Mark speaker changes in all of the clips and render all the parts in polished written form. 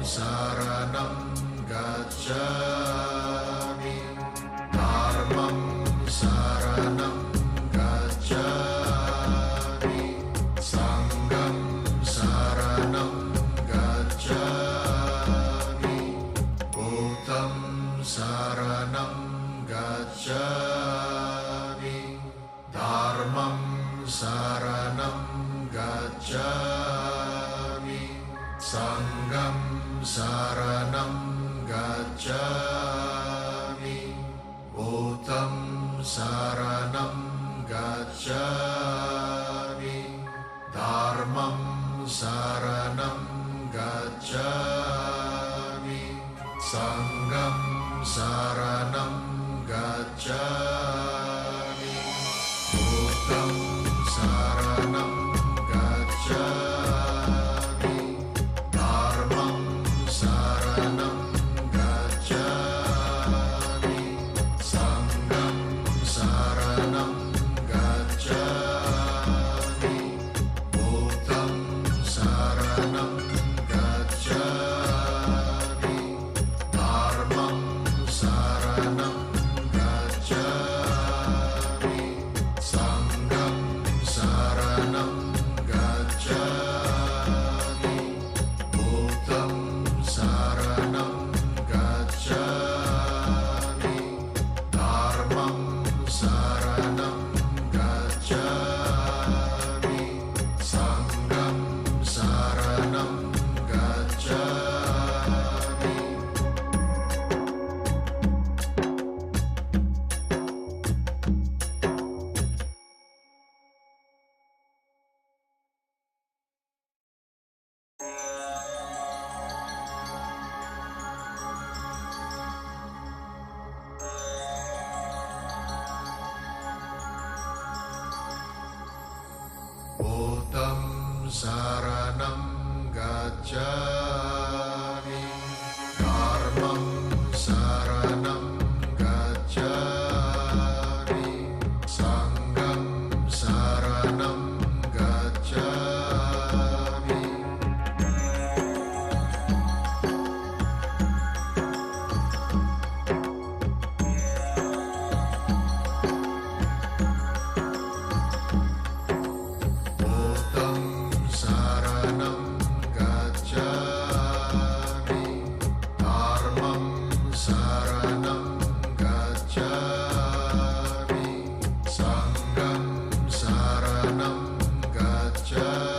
Speaker 1: saranam gacchami, dharmam saranam gacchami, sangham saranam gacchami, buddham saranam gacchami, dharmam saranam gacchami, sangham saranam gacchami, buddham saranam gacchami, dharmam saranam gacchami, sangham saranam gacchami, buddham saranam gacchami, dharmam saranam gacchami, sangham saranam gacchami, buddham saranam gacchami, dharmam saranam gacchami, sangham saranam gacchami, buddham saranam gacchami, dharmam saranam gacchami, sangham saranam gacchami. Buddham saranam gacchami, dharmam saranam gacchami, sangham saranam gacchami. Buddham saranam gacchami, dharmam saranam gacchami, sangham saranam gacchami.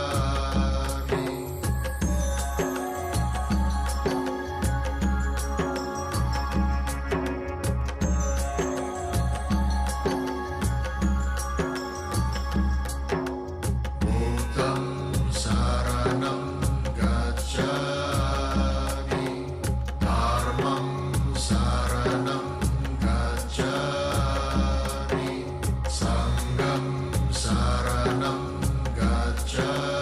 Speaker 1: Buddham saranam gacchami, dharmam saranam gacchami, sangham saranam gacchami.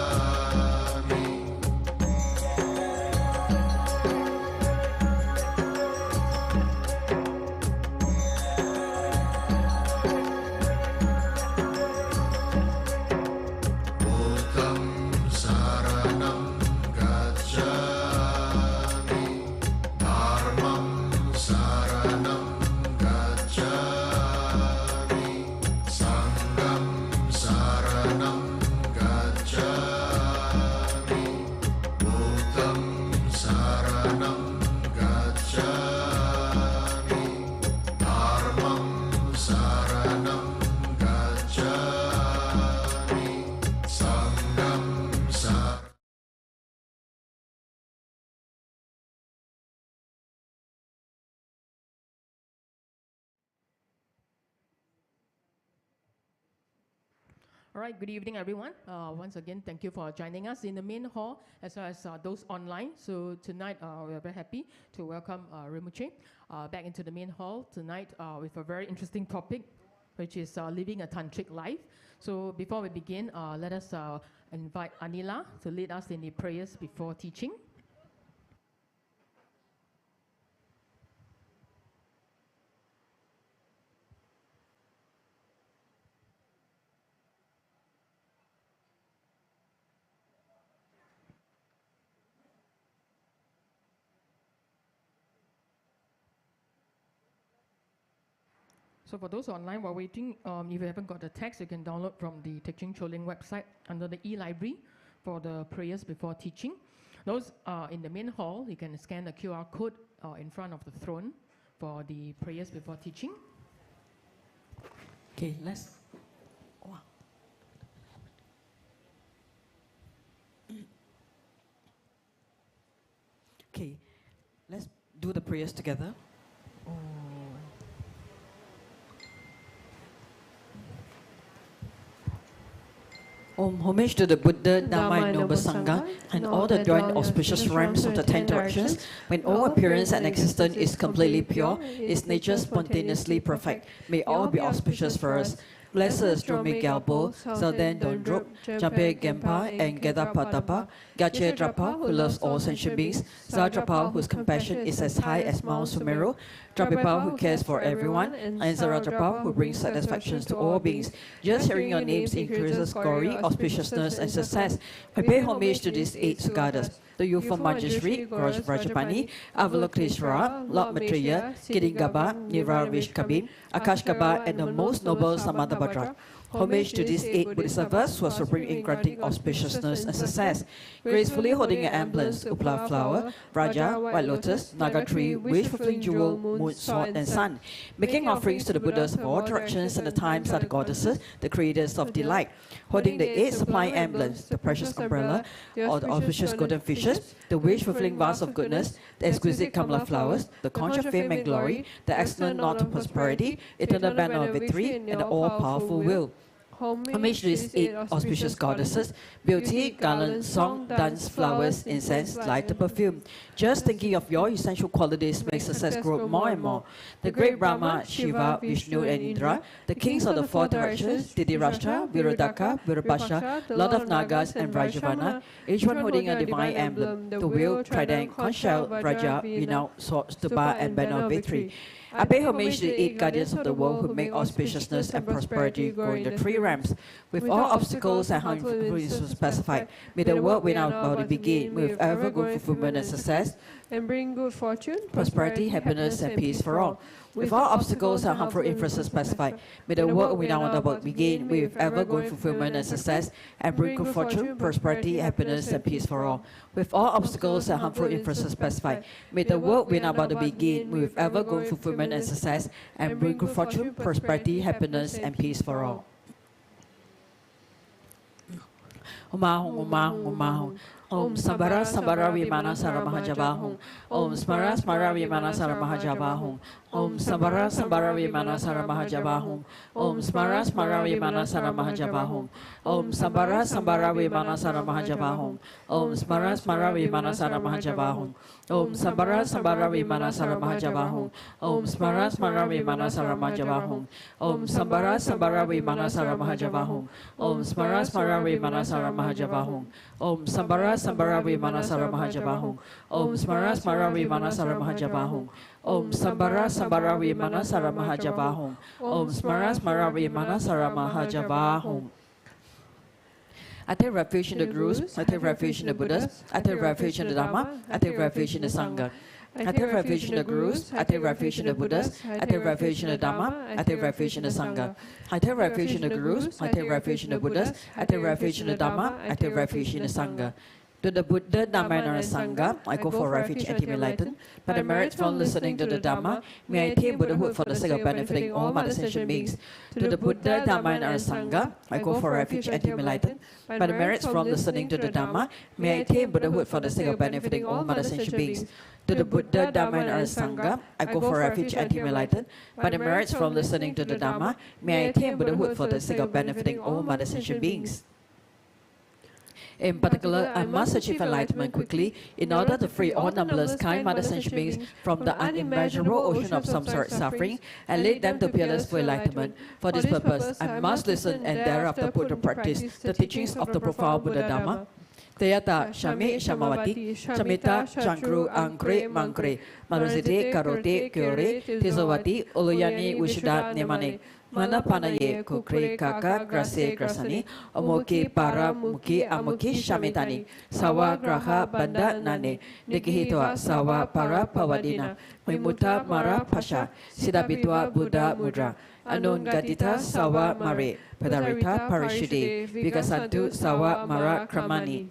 Speaker 1: Buddham saranam gacchami, dharmam saranam gacchami, sangham saranam gacchami, buddham saranam gacchami, dharmam saranam gacchami, sangham saranam.
Speaker 2: All right, good evening, everyone. Once again, thank you for joining us in the main hall, as well as those online. So tonight, we are very happy to welcome Rinpoche back into the main hall tonight with a very interesting topic, which is living a tantric life. So before we begin, let us invite Anila to lead us in the prayers before teaching. So for those online while waiting, if you haven't got the text, you can download from the Teaching Choling website under the e-library for the prayers before teaching. Those in the main hall, you can scan the QR code in front of the throne for the prayers before teaching.
Speaker 3: Okay, let's. Wow. Okay, let's do the prayers together. Homage to the Buddha, Dharma, and Noble Sangha, and all the joint auspicious realms of the 10 directions, when all appearance and existence is completely pure, its nature spontaneously perfect. May all be auspicious for us. Bless us, Drome Galbo, Zeldan Dondrup, Jampe Gempa, and Gedapatapa, Gache Drapa, who loves all sentient beings, Zadrapa, whose compassion is as high as Mount Sumeru, Drapipa, who cares for everyone, and Zaradrapa, who brings satisfactions to all beings. Just hearing your names increases glory, auspiciousness, and success. I pay homage to these 8 Sugadas. The youthful Manjushri, Raj Vrajapani, Avalokiteshvara, Lord Maitreya, Kiringaba, Nirvarvishkabin, Akashkaba, and the most noble Samantabhadra. Homage to these 8 Bodhisattvas who are supreme in granting auspiciousness and success. Gracefully holding an emblems, Upla flower, Raja, White Lotus, Naga tree, wish fulfilling jewel, moon, sword, and sun. Making offerings to the Buddhas of all directions and the times are the goddesses, the creators of delight. Holding the 8 supplying emblems, the precious umbrella, or the auspicious golden fishes, the wish fulfilling vase of goodness, the exquisite Kamala flowers, the conch of fame and glory, the excellent knot of prosperity, eternal banner of victory, and the all-powerful will. Homage to these 8 auspicious goddesses, beauty, garland, song, dance, flowers, incense, light, and perfume. Just thinking of your essential qualities makes success grow more and more. The great Brahma, Shiva, Vishnu, and Indra, the kings of the 4 directions, Dhritarashtra, Virodaka, Virupaksha, Lord of Nagas, and Vrajavana, each one holding a divine emblem, the wheel, trident, conch shell, Vraja, renowned sword, stupa, and banner of victory. I pay homage to the 8 guardians of the world who make auspiciousness and prosperity grow in the 3 realms. With all obstacles and harmfulness specified, may the work without body begin with ever good fulfillment and success,
Speaker 4: and bring good fortune,
Speaker 3: prosperity, happiness, and peace for all. With all obstacles and harmful influences specified, may the work without doubt begin with ever good fulfillment and success, and bring good fortune, prosperity, happiness, and peace for all. With all obstacles and harmful influences specified, may the work without doubt begin with ever good fulfillment and success, and bring good fortune, prosperity, happiness, and peace for all. Umahung, umahung, umahung. Om Sambara Sambara Vimana Saramahajavahum. Om Smara Smara Vimana Saramahajavahum. Om Sambara Sambara Vimana Saramahajavahum. Om Smara Smara Vimana Saramahajavahum. Om Sambara Sambara Vimana Saramahajavahum. Om Smara Smara Vimana Saramahajavahum. Om Sambara Sambara Vimana Saramahajavahum. Om Smara Smara Vimana Saramahajavahum. Om Sambara Sambara Vimana Saramahajavahum. Om Smara Smara Vimana Saramahajavahum. Om Sambara Sambara Vimana Saramahajavahum. Om Smara Smara Vimana Saramahajavahum. Om Sambara Sambara Vimana Saramahajavahum. Om Smara Smara Vimana Saramahajavahum. I take refuge in the Gurus, I take refuge in the Buddhas, I take refuge in the Dharma, I take refuge in the Sangha. I take refuge in the Gurus, I take refuge in the Buddhas, I take refuge in the Dharma, I take refuge in the Sangha. I take refuge in the Gurus, I take refuge in the Buddhas, I take refuge in the Dharma, I take refuge in the Sangha. To the Buddha, Dharma, and Sangha, I go for refuge and enlightened. By the merits from listening to the Dharma, may I attain Buddhahood for the sake of benefiting all mother sentient beings. To the Buddha, Dharma, and Sangha, I go for refuge and enlightened. By the merits from listening to the Dharma, may I attain Buddhahood for the sake of benefiting all mother sentient beings. To the Buddha, Dharma, and Sangha, I go for refuge and enlightened. By the merits from listening to the Dharma, may I attain Buddhahood for the sake of benefiting all mother sentient beings. In particular, I must achieve enlightenment quickly in order to free all numberless kind mother sentient beings from the unimaginable ocean of samsaric suffering and lead them to peerless full enlightenment. For this purpose, I must listen and thereafter put to practice the teachings of the profound Buddha Dharma. Teyata Shami Shamawati Shamita Chankru Ankre Mankre Maruzite Karote Kyore Tizawati Uluyani Wishda Nemane Mana Panaye Kukre Kaka Grase Grasani Omoki Para Muki Amuki Shamitani Sawa Graha Banda Nane Nikihitwa Sawa Para Pawadina Wimuta Mara Pasha Sidabitwa Buddha Mudra Anungadita Sawa Mare, Padarita Parishide, Vigasantu Sawa Mara Kramani.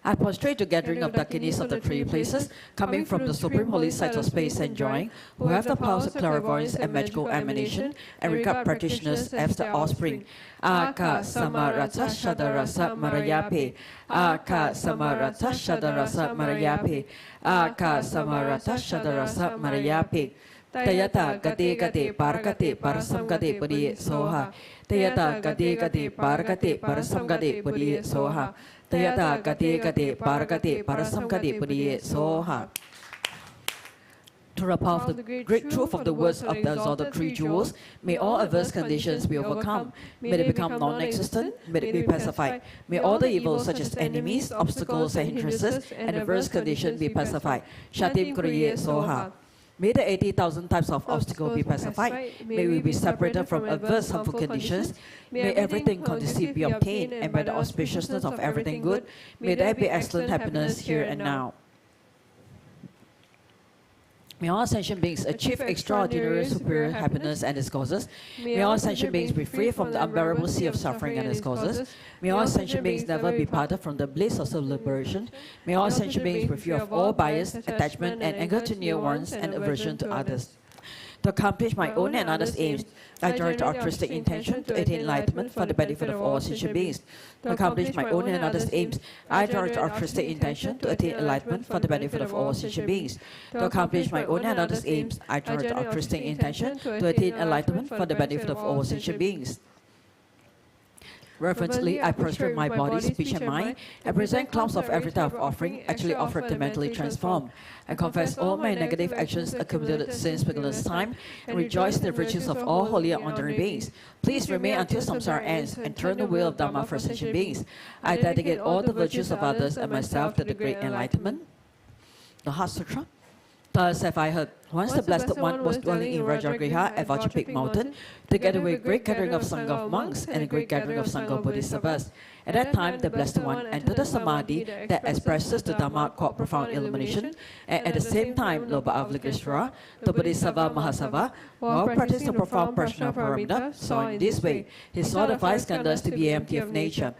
Speaker 3: I prostrate to gathering of Dakinis of the three places, coming from the supreme holy sites of space and joy, who have the powers of clairvoyance and magical emanation, and regard practitioners as the offspring. Aka Samarata Shadarasa Marayape. Aka Samarata Shadarasa Marayape. Aka Samarata Shadarasa Marayape. Tayata Gade Gade Bargate Parasam Gade Pudi Soha. Tayata Gade Gade Bargate Parasam Gade Pudi Soha. Tayata Gade Gade Bargate Parasam Gade Pudi Soha. To the power of the great truth of the words of the exalted three jewels, may all adverse conditions be overcome. May they become non-existent. May they be pacified. May all the evils such as enemies, obstacles and hindrances, and adverse conditions be pacified. Shatim Kuriye Soha. May the 80,000 types of obstacles be pacified. May we be separated from adverse harmful conditions. May everything conducive be obtained, and by the auspiciousness of everything good, may there be excellent happiness here and now. May all sentient beings achieve extraordinary superior happiness and its causes. May all sentient beings be free from the unbearable sea of suffering and its causes. May all sentient beings never be parted from the bliss of self-liberation. May all sentient beings be free of all bias, attachment, and anger to near ones and aversion to others. To accomplish my own and others' aims, I join the altruistic intention to attain enlightenment for the benefit of all sentient beings. To accomplish my own and others' aims, I join the altruistic intention to attain enlightenment for the benefit of all sentient beings. To accomplish my own and others' aims, I join the altruistic intention to attain enlightenment for the benefit of all sentient beings. Reverently, I prostrate my body, speech, and mind, and present clumps of every type of offering, actually offered to mentally transform. I confess all my negative actions, accumulated since beginner's time, and rejoice in the virtues of all holy and honorary beings. Please remain until samsara ends, and turn the wheel of Dharma for sentient beings. I dedicate all the virtues of others and myself to the great enlightenment. The Heart Sutra. Thus have I heard, once the Blessed One was dwelling in Rajagriha at Vajrapik mountain, together with a great gathering of Sangha of monks and a great gathering of Sangha of Bodhisattvas. At that time, the Blessed One entered the Samadhi that expresses the Dharma called profound illumination, and at the same time, Loba Avalokiteshvara, the Bodhisattva Mahasava, while practicing the profound personal paramita, saw in this way. He saw the five skandhas to be empty of nature.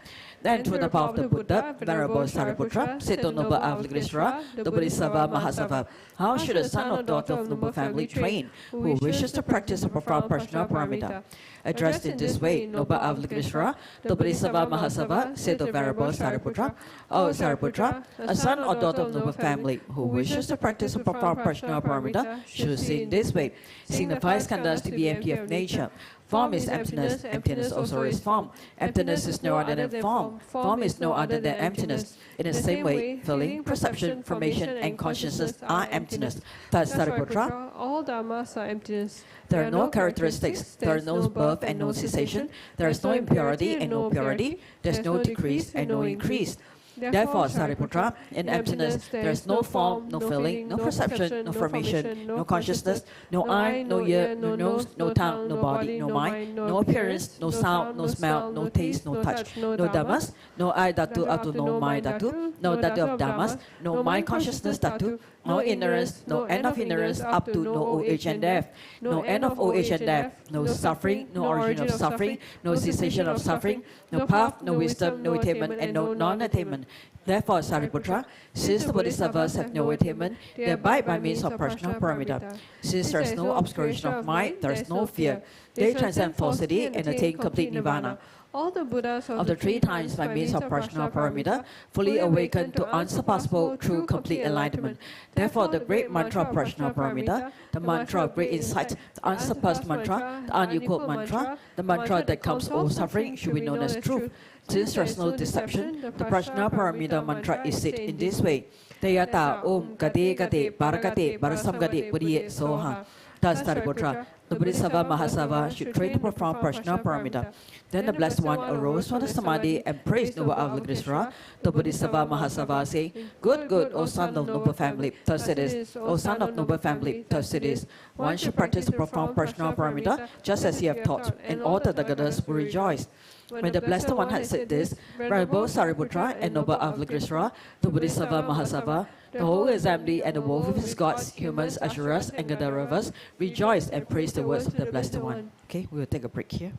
Speaker 3: Then, through the power of the Buddha, Venerable Sariputra said to Noble Avalokiteshvara, the Bodhisattva Mahasava, how should a son or daughter of noble family train who wishes to practice a profound personal paramita? Addressed in this way, Noble Avalokiteshvara, the Bodhisattva Mahasava said to Venerable Sariputra, O Sariputra, a son or daughter of noble family who wishes to practice a profound personal paramita should see in this way, seeing the five skandhas to be empty of nature. Form is emptiness, emptiness also is form. Emptiness is no other than form. Form is no other than emptiness. In the same way, feeling, perception, formation, and consciousness are emptiness. Thus, Sariputra,
Speaker 4: all dharmas are emptiness.
Speaker 3: there are no characteristics, there is no birth and no cessation, there is no impurity and no purity, there is no decrease and no increase. Therefore, Sariputra, in emptiness, there is no form, no feeling, no perception, no formation, no consciousness, no eye, no ear, no nose, no tongue, no body, no mind, no appearance, no sound, no smell, no taste, no touch, no dhammas, no I dhatu up to no mind dhatu, no dhatu of dhammas, no mind consciousness dhatu, no ignorance, no end of ignorance up to no old age and death, no end of old age and death, no suffering, no origin of suffering, no cessation of suffering, no path, no wisdom, no attainment, and no non-attainment. Therefore, Sariputra, since the Bodhisattvas have no attainment, they abide by means of personal paramita. Since there is no obscuration of mind, there is no fear. They transcend falsity and attain complete nirvana.
Speaker 4: All the Buddhas
Speaker 3: Of the three times by means of personal paramita, fully awakened to unsurpassable true complete enlightenment. Therefore, the great mantra of personal paramita, the mantra of great insight, the unsurpassed mantra, the unequaled mantra, the mantra that comes all suffering should be known as truth. Since there is no deception, the Prajna Paramita mantra is said in this way. Tayata Om Gade Gade Bharagate Bharasam Gade Puriye Soha. Thus, Sariputra, the Bodhisattva Mahasava should train the profound Prajna Paramita. Then the Blessed One arose from the Samadhi and praised Noble Avalokiteshvara, the Bodhisattva Mahasava, saying, Good, good, O son of noble family, thus it is. O son of noble family, thus it is. One should practice the profound Prajna Paramita, just as he have taught, and all the Dagadas will rejoice. When the Blessed One had said this, Venerable Sariputra and Noble Avalokiteshvara, the Bodhisattva Mahasava, the whole assembly and the world of his gods, humans, Ashuras, and Gandharvas rejoiced and praised the words of the Blessed One. Okay, we will take a break here.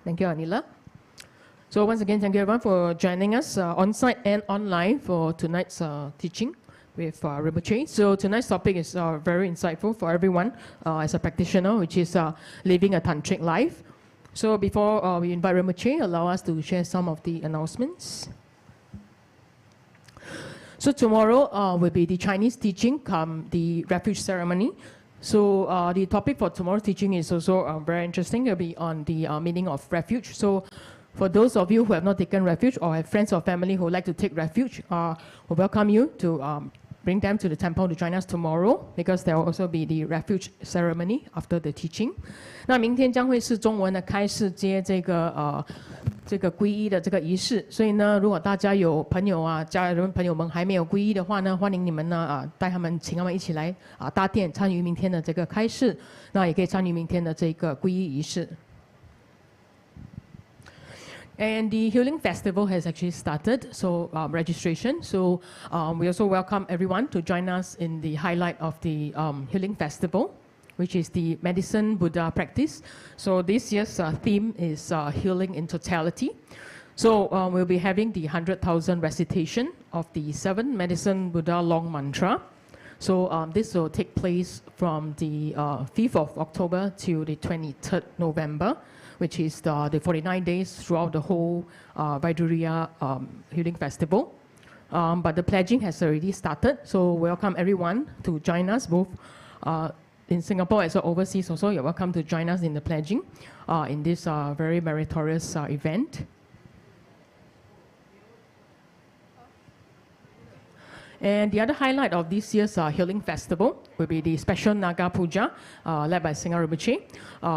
Speaker 2: Thank you, Anila. So once again, thank you everyone for joining us on-site and online for tonight's teaching with Rinpoche. So tonight's topic is very insightful for everyone as a practitioner, which is living a tantric life. So before we invite Rinpoche, allow us to share some of the announcements. So tomorrow will be the Chinese teaching, the refuge ceremony. So the topic for tomorrow's teaching is also very interesting. It will be on the meaning of refuge. So for those of you who have not taken refuge or have friends or family who would like to take refuge, we welcome you to bring them to the temple to join us tomorrow, because there will also be the refuge ceremony after the teaching. 那明天将会是中文的开示接这个皈依的这个仪式，所以呢，如果大家有朋友啊、家人朋友们还没有皈依的话呢，欢迎你们呢带他们，请他们一起来搭殿参与明天的这个开示，那也可以参与明天的这个皈依仪式。And the healing festival has actually started, so registration. So we also welcome everyone to join us in the highlight of the healing festival, which is the medicine Buddha practice. So this year's theme is healing in totality. So we'll be having the 100,000 recitation of the 7 medicine Buddha long mantra. So this will take place from the 5th of October to the 23rd November, which is the 49 days throughout the whole Vaiduriya Healing Festival. But the pledging has already started, so welcome everyone to join us, both in Singapore as well overseas also. You're welcome to join us in the pledging in this very meritorious event. And the other highlight of this year's Healing Festival will be the special Naga Puja led by Singha Rinpoche.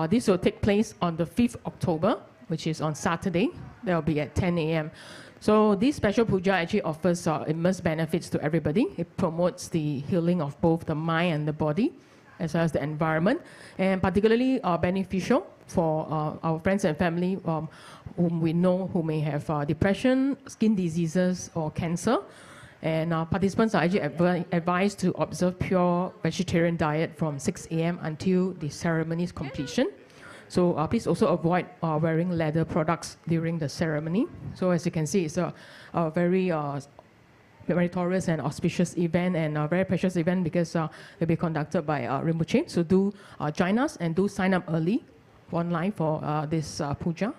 Speaker 2: This will take place on the 5th October, which is on Saturday. That will be at 10 a.m. So this special puja actually offers immense benefits to everybody. It promotes the healing of both the mind and the body, as well as the environment, and particularly beneficial for our friends and family whom we know who may have depression, skin diseases, or cancer. And participants are actually advised to observe pure vegetarian diet from 6 a.m. until the ceremony's completion. So please also avoid wearing leather products during the ceremony. So as you can see, it's a very meritorious and auspicious event, and a very precious event, because it will be conducted by Rinpoche. So do join us and do sign up early online for this puja.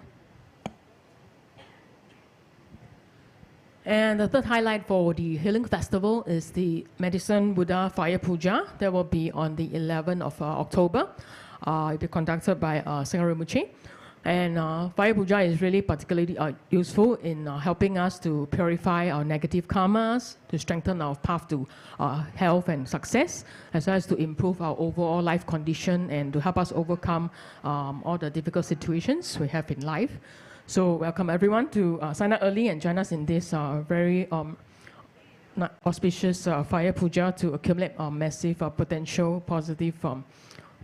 Speaker 2: And the third highlight for the Healing Festival is the Medicine Buddha Fire Puja. That will be on the 11th of October. It will be conducted by Singha Rinpoche. And Fire Puja is really particularly useful in helping us to purify our negative karmas, to strengthen our path to health and success, as well as to improve our overall life condition and to help us overcome all the difficult situations we have in life. So welcome everyone to sign up early and join us in this very auspicious Fire Puja to accumulate massive potential positive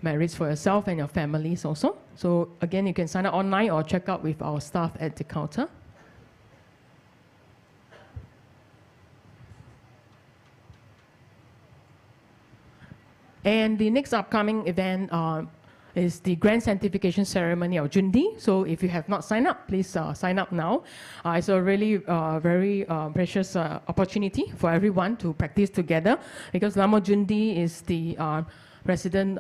Speaker 2: merits for yourself and your families also. So again, you can sign up online or check out with our staff at the counter. And the next upcoming event is the Grand Sanctification Ceremony of Jundi. So if you have not signed up, please sign up now. It's a really very precious opportunity for everyone to practice together, because Lama Jundi is the resident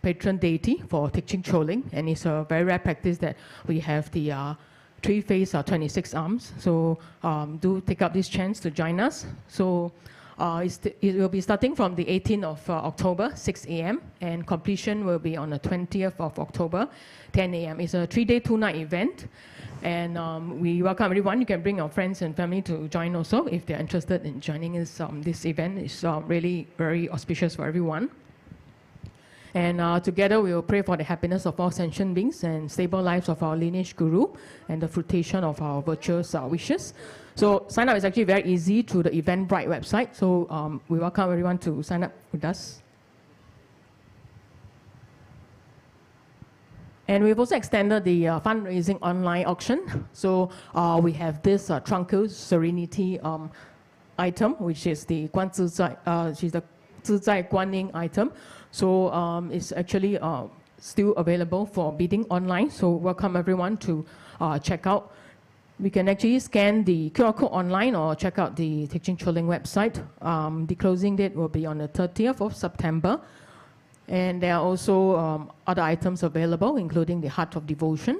Speaker 2: patron deity for teaching Choling, and it's a very rare practice that we have the 3-phase 26 arms. So do take up this chance to join us. So it will be starting from the 18th of October, 6 a.m. and completion will be on the 20th of October, 10 a.m. It's a 3-day, 2-night event, and we welcome everyone. You can bring your friends and family to join also if they're interested in joining this event. It's really very auspicious for everyone. And together we will pray for the happiness of all sentient beings and stable lives of our lineage guru and the fruition of our virtuous wishes. So sign up is actually very easy through the Eventbrite website. So we welcome everyone to sign up with us. And we've also extended the fundraising online auction. So we have this Tranquil Serenity item, which is the which is the 自在观音 item. So it's actually still available for bidding online. So welcome everyone to check out. We can actually scan the QR code online or check out the Teaching Choling website. The closing date will be on the 30th of September. And there are also other items available, including the Heart of Devotion,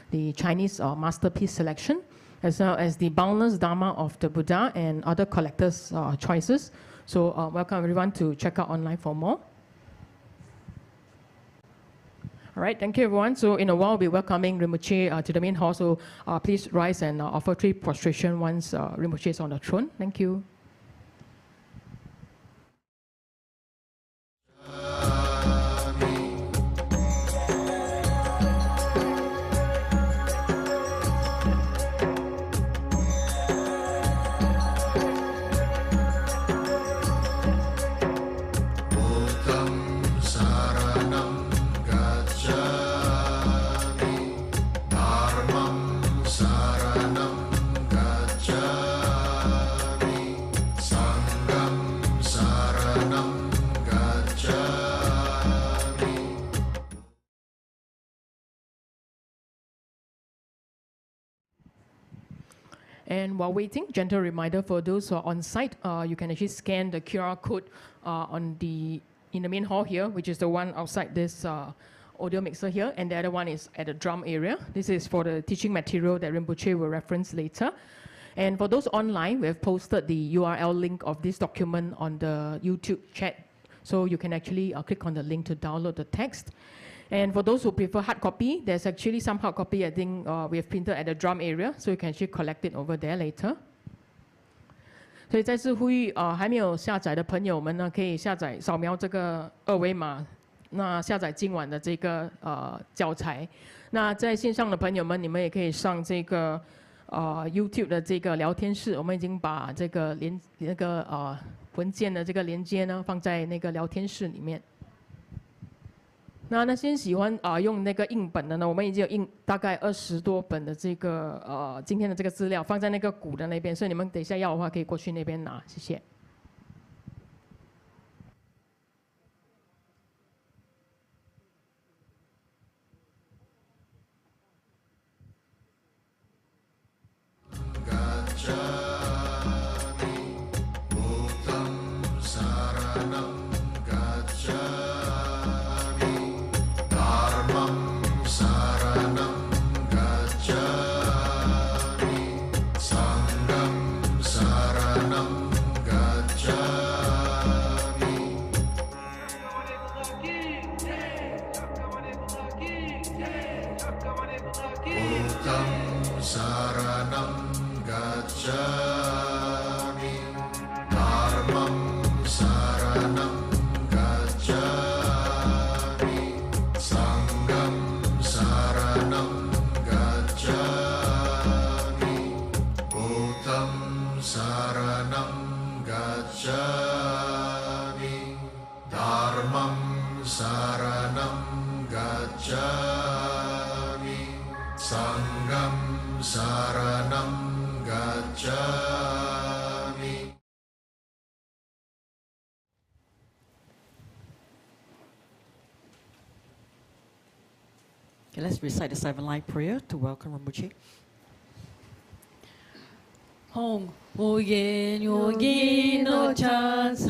Speaker 2: the Chinese Masterpiece Selection, as well as the Boundless Dharma of the Buddha and other collectors' choices. So welcome everyone to check out online for more. All right, thank you everyone. So in a while, we'll be welcoming Rinpoche to the main hall. So please rise and offer 3 prostration once Rinpoche is on the throne. Thank you. And while waiting, gentle reminder for those who are on site, you can actually scan the QR code in the main hall here, which is the one outside this audio mixer here, and the other one is at the drum area. This is for the teaching material that Rinpoche will reference later. And for those online, we have posted the URL link of this document on the YouTube chat, so you can actually click on the link to download the text. And for those who prefer hard copy, there's actually some hard copy I think we have printed at the drum area, so you can actually collect it over there later. 所以再次呼吁还没有下载的朋友们呢，可以下载扫描这个2维码，那下载今晚的这个教材。那在线上的朋友们，你们也可以上这个YouTube 的这个聊天室，我们已经把这个文件的这个连接呢放在那个聊天室里面。 那些喜欢用那个印本的呢，我们已经有印大概20多本的这个今天的这个资料放在那个鼓的那边，所以你们等一下要的话可以过去那边拿，谢谢。
Speaker 3: Okay, let's recite the 7-line prayer to welcome Rinpoche. Hong Oyen Yogi no chance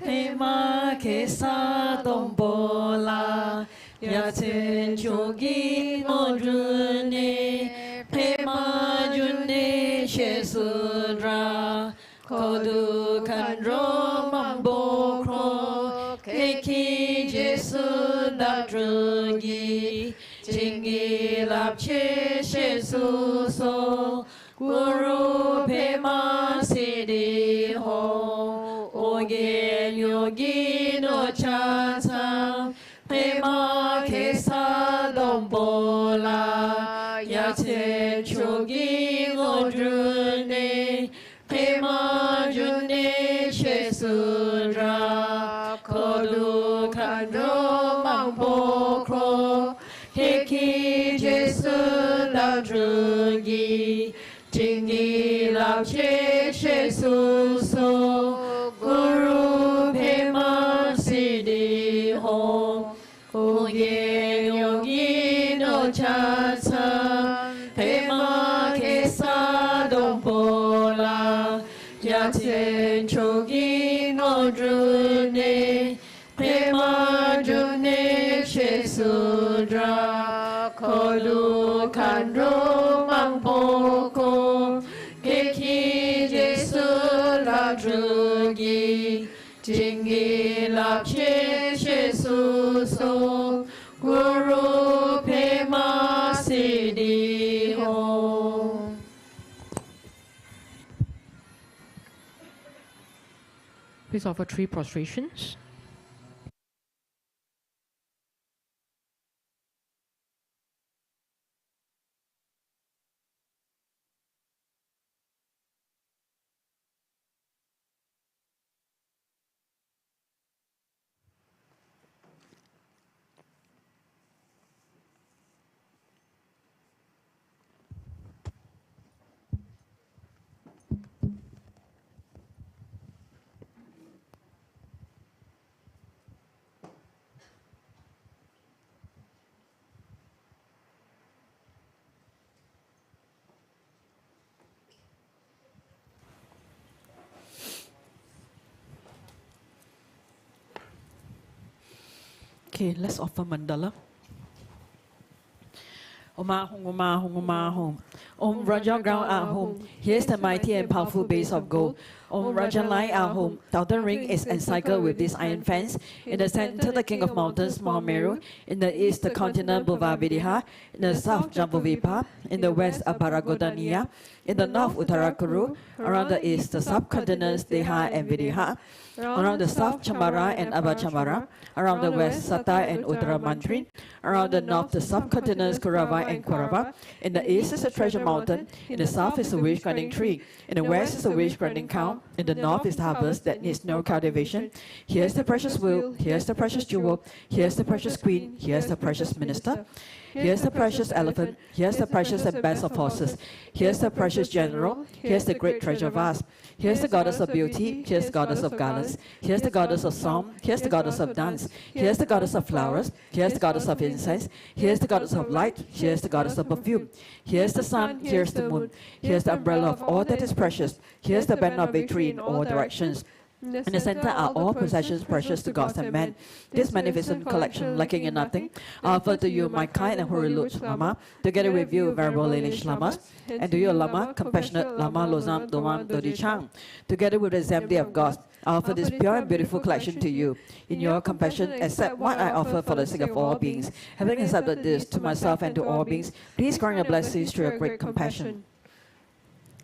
Speaker 3: Pema Kesa Dombola Yaten Yogi no June Pema June Shesudra Kodu Kandro Mambo Kro Keki Jesu Dabdrugi Jingi Lapche Shesu So Guru Pema Siddhi Ho Ogen Yogi no Chanta Pema Kesa Dombola Yate Chogi Godrune Pema June Shesudra Kodu Kandro Mambo Kro chính nghi lập chế chế su so guru pema siddhi hom o ye yogi no cha sa pema kesa dom pola ya chen chogi no drune pema drune che sudra kodu kandro mampoko keki jesu la drugi jingi la che jesu so guru pema siddhi hom.
Speaker 2: Please offer 3 prostrations.
Speaker 3: Okay, let's offer mandala. Oma hum, oma hum, oma hum. Om Rajan ground our home. Here's the mighty and powerful base of gold. Om Rajan line our home. Thousand ring is encircled with this iron fence. In the center, the king of mountains, Mount Meru. In the east, the continent Bhuvavidiha. In the south, Jambuvipa. In the west, Abharagodaniya. In the north, Uttarakuru. Around the east, the subcontinents Deha and Vidiha. Around the south, Chamara and Abhachamara. Around the west, Sata and Uttaramantri. Around the north, the subcontinents Kurava and Kurava. In the east is a treasure mountain. In the south is a wish-granting tree. In the west is a wish-granting cow. In the north is harvest that needs no cultivation. Here's the precious wheel. Here's the precious jewel. Here's the precious queen. Here's the precious minister. Here's the precious elephant. Here's the precious and best of horses. Here's the precious general. Here's the great treasure vast. Here's the goddess of beauty. Here's the goddess of garlands. Here's the goddess of song. Here's the goddess of dance. Here's the goddess of flowers. Here's the goddess of incense. Here's the goddess of light. Here's the goddess of perfume. Here's the sun. Here's the moon. Here's the umbrella of all that is precious. Here's the band of victory in all directions. In the center are all possessions precious to gods and men. This magnificent collection, lacking in nothing, I offer to you my kind and holy Lord Lama, together with you, venerable lineage Lamas, and to you, Lama, compassionate Lama Losam Domam Dodi Chang, together with the assembly of gods. I offer this pure and beautiful collection to you. In your compassion, accept what I offer for the sake of all beings. Having accepted this to myself and to all beings, please grant your blessings through your great compassion.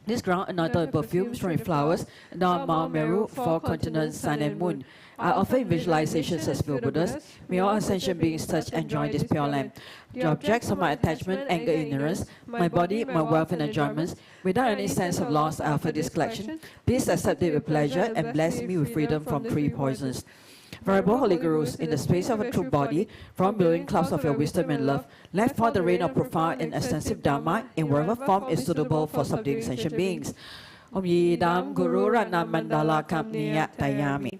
Speaker 3: This ground anointed with perfumes from flowers, adorn Mount Meru, 4 continents, sun and moon. I offer in visualizations as pure Buddhas. May all ascension beings touch and join this pure land. The objects of my attachment, anger, ignorance, my body, my wealth and enjoyments, without any sense of loss, I offer this collection. Please accept it with pleasure and bless me with freedom from 3 poisons. Venerable Holy Gurus, in the space of a true body, from billowing clouds of your wisdom and love, let fall the rain of profound and extensive Dharma in whatever form is suitable for subduing sentient beings. Om Yidam Guru Ratna Mandala Kamniya Tayami.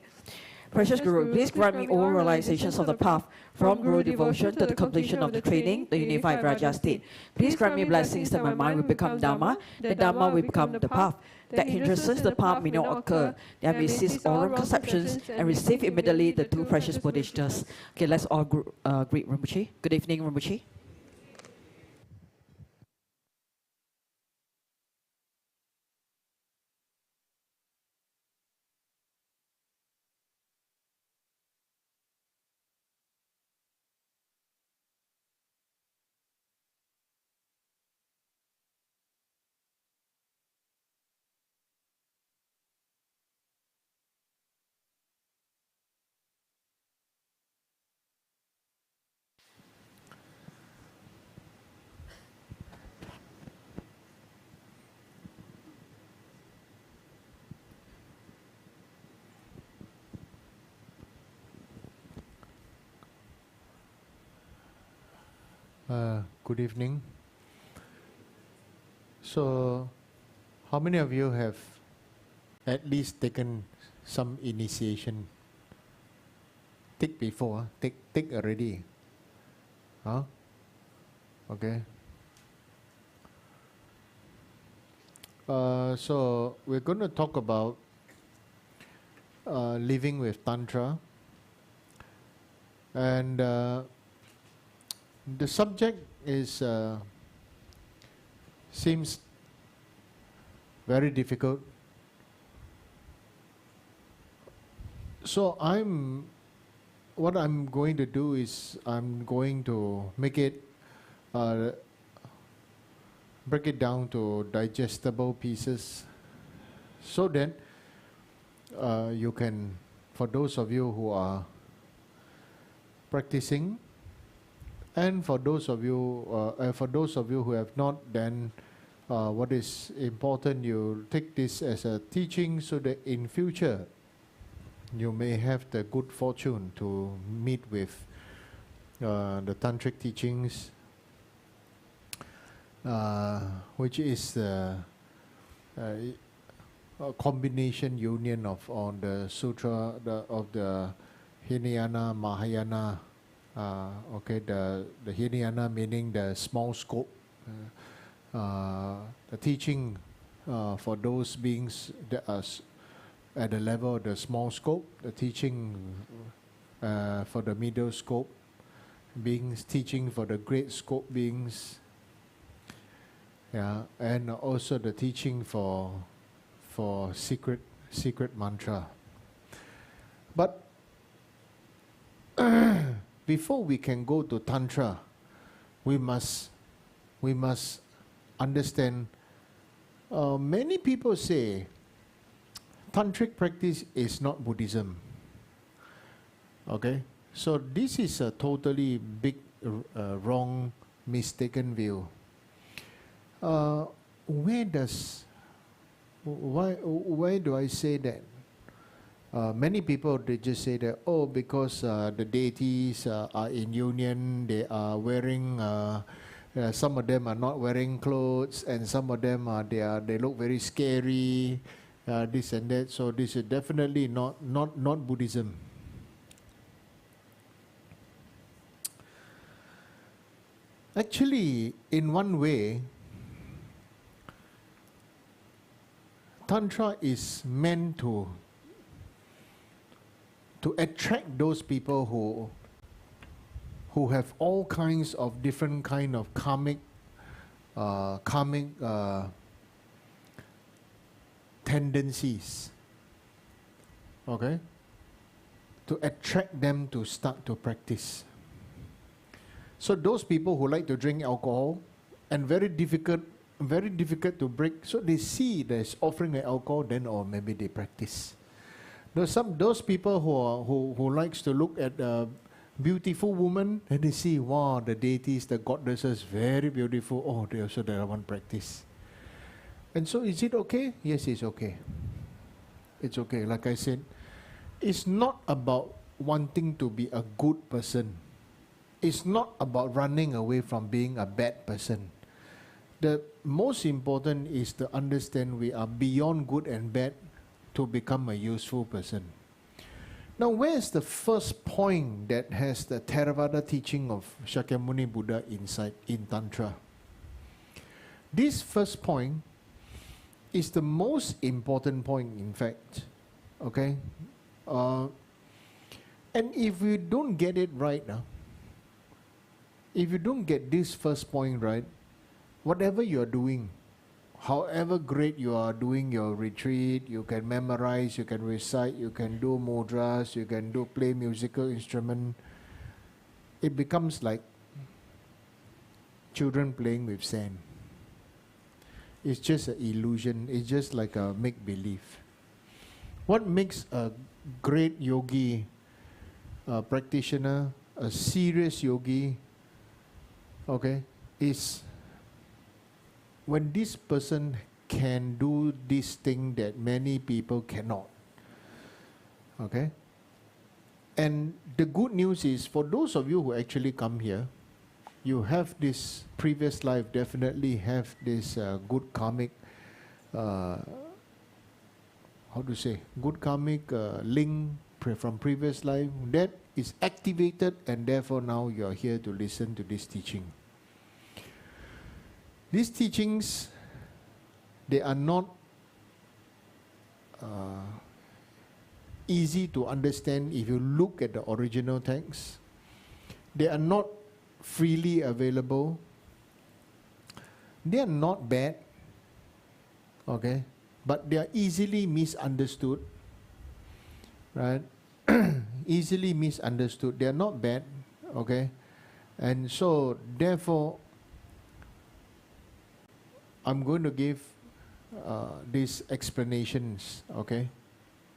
Speaker 3: Precious Guru, please grant me all realizations of the path, from Guru devotion to the completion of the training, the unified Raja state. Please grant me blessings that my mind will become Dharma, that Dharma will become the path, that hindrances the path may not occur, that I may cease all wrong conceptions and receive immediately the 2 precious Bodhisattvas. Okay, let's all greet Rinpoche. Good evening, Rinpoche.
Speaker 1: Good evening. So,
Speaker 5: How many of you have at least taken some initiation? Take before, take already. Huh? Okay. So we're going to talk about living with Tantra. And the subject is seems very difficult. So what I'm going to do is I'm going to make it break it down to digestible pieces, so that you can, for those of you who are practicing, and for those of you who have not, then what is important, you take this as a teaching, so that in future you may have the good fortune to meet with the tantric teachings, which is a combination union of on the sutra of the Hinayana, Mahayana. Okay, the Hinayana meaning the small scope, the teaching for those beings that are at the level of the small scope, the teaching for the middle scope beings, teaching for the great scope beings, yeah, and also the teaching for secret mantra. But before we can go to Tantra, we must understand. Many people say tantric practice is not Buddhism. Okay, so this is a totally big wrong, mistaken view. Why do I say that? Many people, they just say that, oh, because the deities are in union, they are wearing, some of them are not wearing clothes, and some of them they look very scary, this and that. So this is definitely not Buddhism. Actually, in one way, Tantra is meant to attract those people who have all kinds of different kind of karmic tendencies. Okay, to attract them to start to practice. So those people who like to drink alcohol and very difficult to break, so they see there's offering of alcohol, then or maybe they practice. Those people who likes to look at a beautiful woman, and they see, wow, the deities, the goddesses, very beautiful. Oh, they want practice. And so, is it okay? Yes, it's okay. It's okay. Like I said, it's not about wanting to be a good person. It's not about running away from being a bad person. The most important is to understand we are beyond good and bad to become a useful person. Now, where is the first point that has the Theravada teaching of Shakyamuni Buddha inside in Tantra? This first point is the most important point, in fact. Okay? And if we don't get it right now, if you don't get this first point right, whatever you are doing, however great you are doing your retreat, you can memorize, you can recite, you can do mudras, you can play musical instrument, it becomes like children playing with sand. It's just an illusion. It's just like a make-believe. What makes a great yogi, a practitioner, a serious yogi, okay, is when this person can do this thing that many people cannot. Okay? And the good news is, for those of you who actually come here, you have this previous life, definitely have this good karmic how to say, good karmic link from previous life, that is activated, and therefore now you are here to listen to this teaching. These teachings, they are not easy to understand if you look at the original text. They are not freely available. They are not bad, okay, but they are easily misunderstood, right? Easily misunderstood. They are not bad, okay, and so therefore I'm going to give these explanations, okay?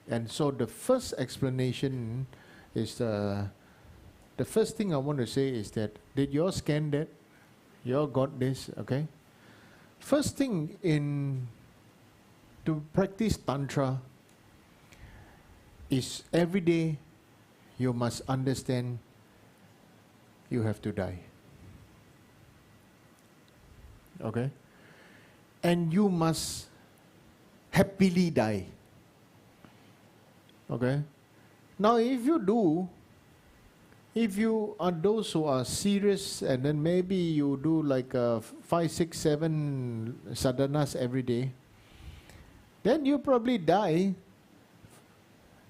Speaker 5: And so the first explanation is the first thing I want to say is that, did you all scan that? You all got this, okay? First thing to practice Tantra is every day you must understand you have to die. Okay? And you must happily die. Okay? Now if you are those who are serious, and then maybe you do like 5, 6, 7 sadhanas every day, then you probably die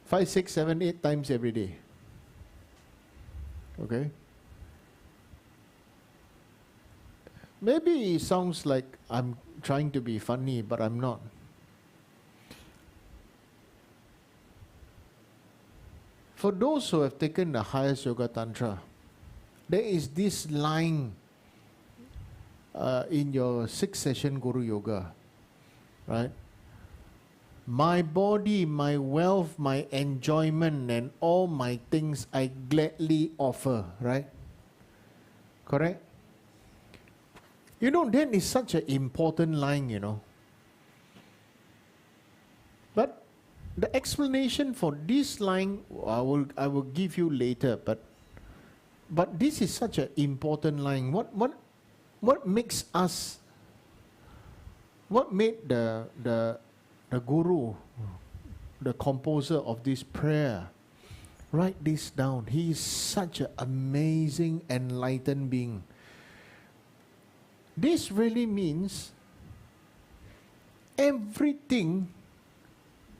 Speaker 5: 5, 6, 7, 8 times every day. Okay? Maybe it sounds like I'm trying to be funny, but I'm not. For those who have taken the highest Yoga Tantra, there is this line in your 6th session Guru Yoga, right? My body, my wealth, my enjoyment, and all my things I gladly offer, right? Correct? You know, that is such an important line, you know. But the explanation for this line I will give you later, but this is such an important line. What makes us, what made the Guru, the composer of this prayer, write this down? He is such an amazing, enlightened being. This really means everything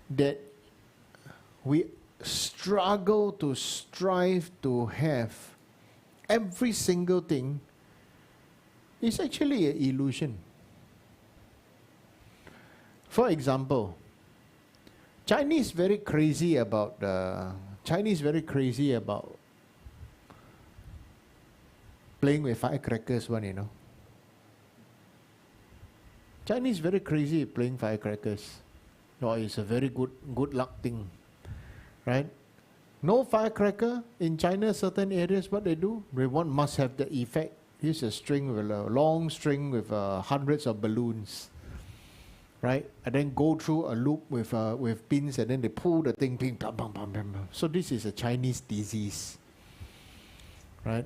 Speaker 5: that we struggle to strive to have, every single thing is actually an illusion. For example, Chinese very crazy about playing with firecrackers, one, you know. Chinese very crazy playing firecrackers. Oh, it's a very good luck thing, right? No firecracker in China, certain areas, what they do, one must have the effect. Here's a string with a long string with hundreds of balloons, right? And then go through a loop with pins, and then they pull the thing, ping, bam, bam, bam, bam, bam. So this is a Chinese disease, right?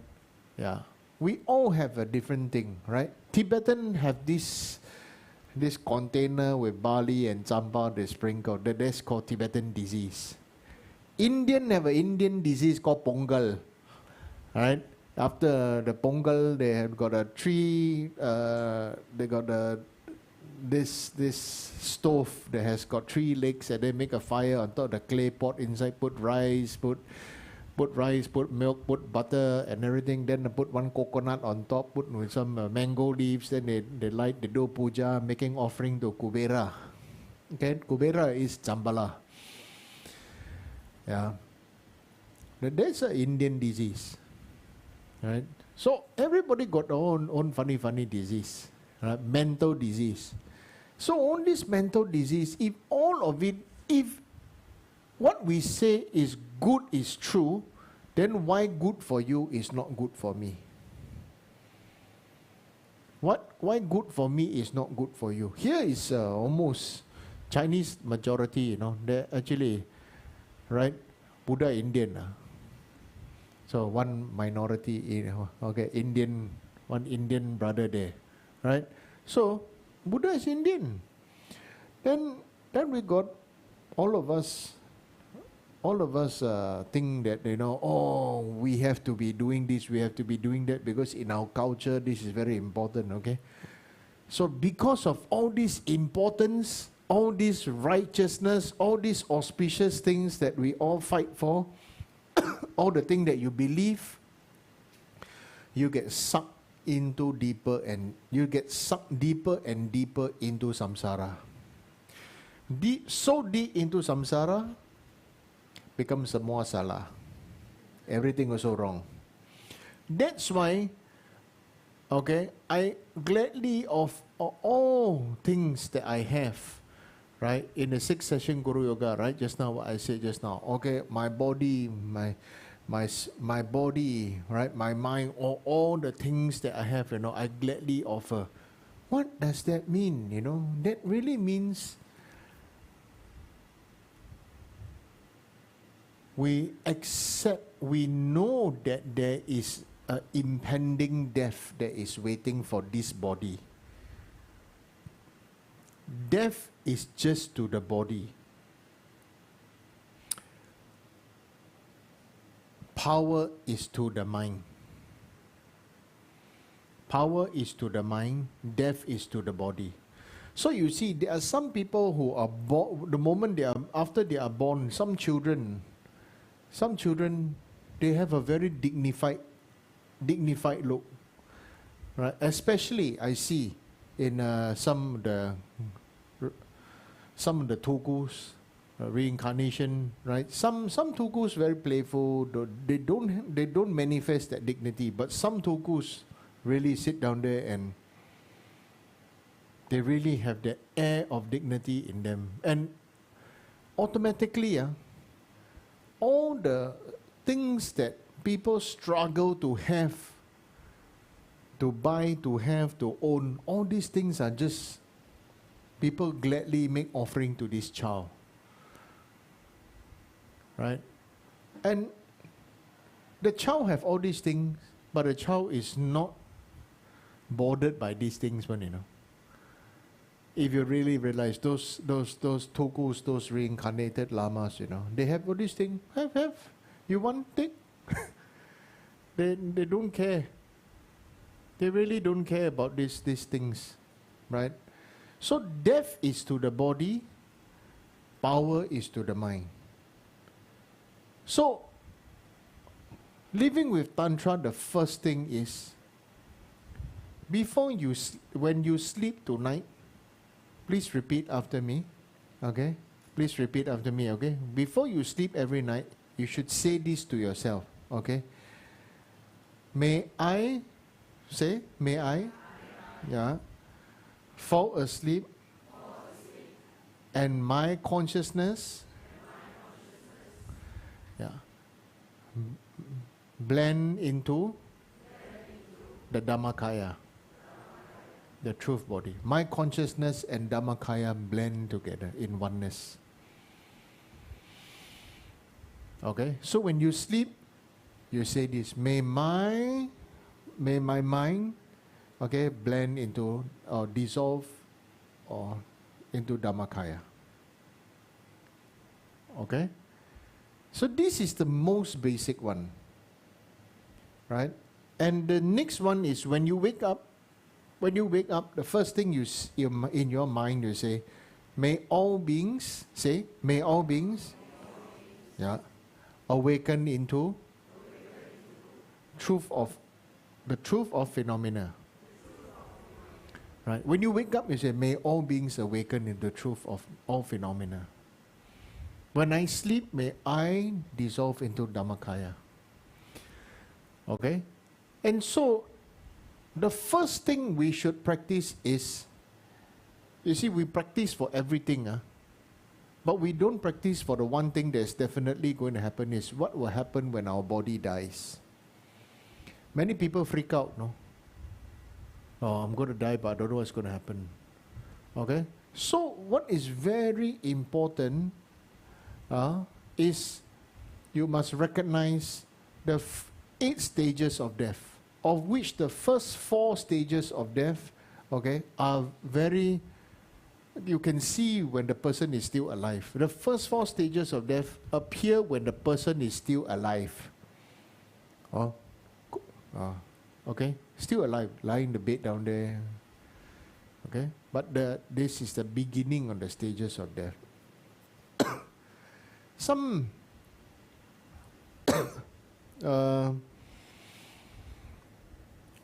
Speaker 5: Yeah, we all have a different thing, right? Tibetan have this container with barley and tsamba they sprinkle. That's called Tibetan disease. Indian have an Indian disease called Pongal. Right? After the Pongal, they have got a tree. They got this stove that has got 3 legs, and they make a fire on top of the clay pot. Inside put rice, put milk, put butter and everything. Then they put 1 coconut on top, put with some mango leaves. Then they light, they do puja, making offering to Kubera. Okay, Kubera is Chambala. Yeah, that's an Indian disease, right? So everybody got their own funny disease, right? Mental disease. So on this mental disease, if all of it, if what we say is good is true, then why good for you is not good for me? Why good for me is not good for you? Here is almost Chinese majority, you know, they're actually, right, Buddha Indian. So one minority, you know, okay, Indian, one Indian brother there, right? So Buddha is Indian. Then we got all of us think that, oh, we have to be doing this, we have to be doing that, because in our culture this is very important, okay? So because of all this importance, all this righteousness, all these auspicious things that we all fight for, all the things that you believe, you get sucked into deeper and deeper into samsara. So deep into samsara, becomes semua salah. Everything also wrong. That's why, okay, I gladly of all things that I have, right, in the 6th session Guru Yoga, right, just now what I said just now, okay, my body, my body, right, my mind, all the things that I have, I gladly offer. What does that mean, That really means we accept, we know that there is an impending death that is waiting for this body. Death is just to the body. Power is to the mind. Power is to the mind, death is to the body. So you see, there are some people who are born, the moment after they are born, some children, they have a very dignified look, right? Especially I see in some of the tulkus, reincarnation, right? Some tulkus very playful. They don't manifest that dignity, but some tulkus really sit down there and they really have the air of dignity in them, and automatically, all the things that people struggle to have, to buy, to have, to own, all these things are just, people gladly make offering to this child. Right? And the child have all these things, but the child is not bothered by these things, If you really realize those tulkus, those reincarnated lamas, they have all these things. Have. You want it? They don't care. They really don't care about these things, right? So death is to the body, power is to the mind. So living with Tantra, the first thing is, when you sleep tonight, please repeat after me, okay? Please repeat after me, okay? Before you sleep every night, you should say this to yourself, okay? May I fall asleep and my consciousness blend into the Dhammakaya, the truth body. My consciousness and Dhammakaya blend together in oneness. Okay, so when you sleep, you say this: may my mind, okay, blend into or dissolve or into Dhammakaya. Okay, so this is the most basic one, right? And the next one is when you wake up. When you wake up, the first thing in your mind you say, may all beings, awaken into the truth of phenomena. Right? When you wake up, you say, may all beings awaken into the truth of all phenomena. When I sleep, may I dissolve into Dhammakaya. Okay? And so, the first thing we should practice is, you see, we practice for everything, but we don't practice for the one thing that's definitely going to happen, is what will happen when our body dies. Many people freak out, no? Oh, I'm going to die, but I don't know what's going to happen. Okay? So, what is very important is you must recognize the 8 stages of death, of which the first 4 stages of death, okay, are very you can see when the person is still alive. The first 4 stages of death appear when the person is still alive. Okay, still alive, lying in the bed down there. Okay, but this is the beginning of the stages of death. Some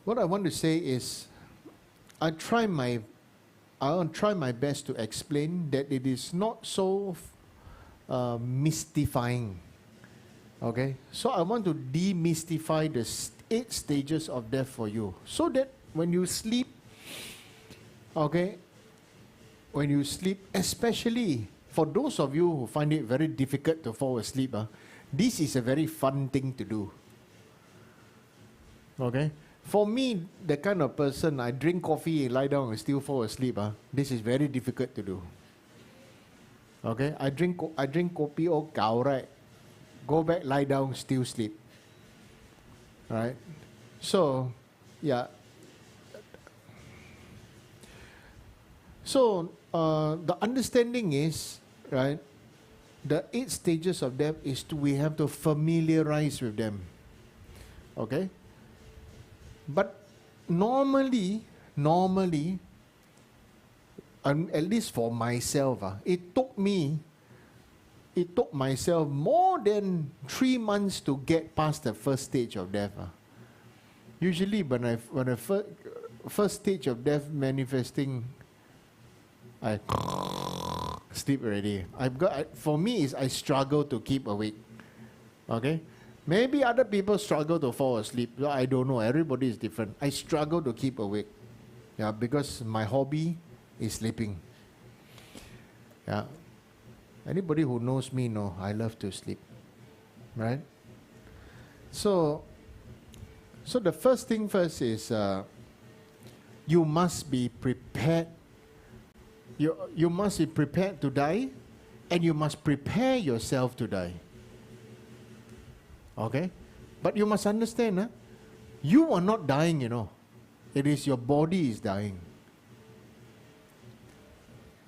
Speaker 5: what I want to say is, I'll try my best to explain that it is not so mystifying. Okay, so I want to demystify the 8 stages of death for you, so that when you sleep, okay, when you sleep, especially for those of you who find it very difficult to fall asleep, this is a very fun thing to do. Okay, for me, the kind of person, I drink coffee, lie down and still fall asleep, this is very difficult to do. Okay, I drink kopi or gao, right? Go back, lie down, still sleep. Right? So, yeah. So, the understanding is, right, the 8 stages of death is we have to familiarize with them. Okay? But normally, at least for myself, it took myself more than 3 months to get past the first stage of death. Usually when I first stage of death manifesting, I sleep already. For me is I struggle to keep awake. Okay? Maybe other people struggle to fall asleep. I don't know. Everybody is different. I struggle to keep awake. Yeah, because my hobby is sleeping. Yeah. Anybody who knows me know I love to sleep. Right? So the first thing first is you must be prepared. You must be prepared to die, and you must prepare yourself to die. Okay? But you must understand, you are not dying, It is your body is dying.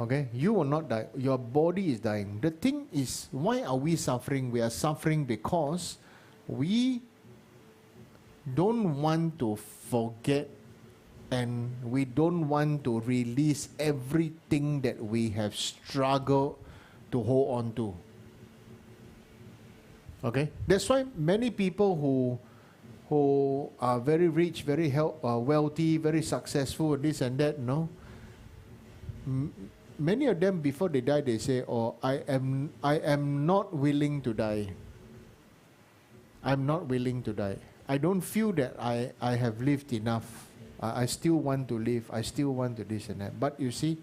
Speaker 5: Okay? You will not die. Your body is dying. The thing is, why are we suffering? We are suffering because we don't want to forget, and we don't want to release everything that we have struggled to hold on to. Okay? That's why many people who are very rich, very wealthy, very successful, this and that, many of them before they die, they say, I am not willing to die. I'm not willing to die. I don't feel that I have lived enough. I still want to live. I still want to this and that. But you see,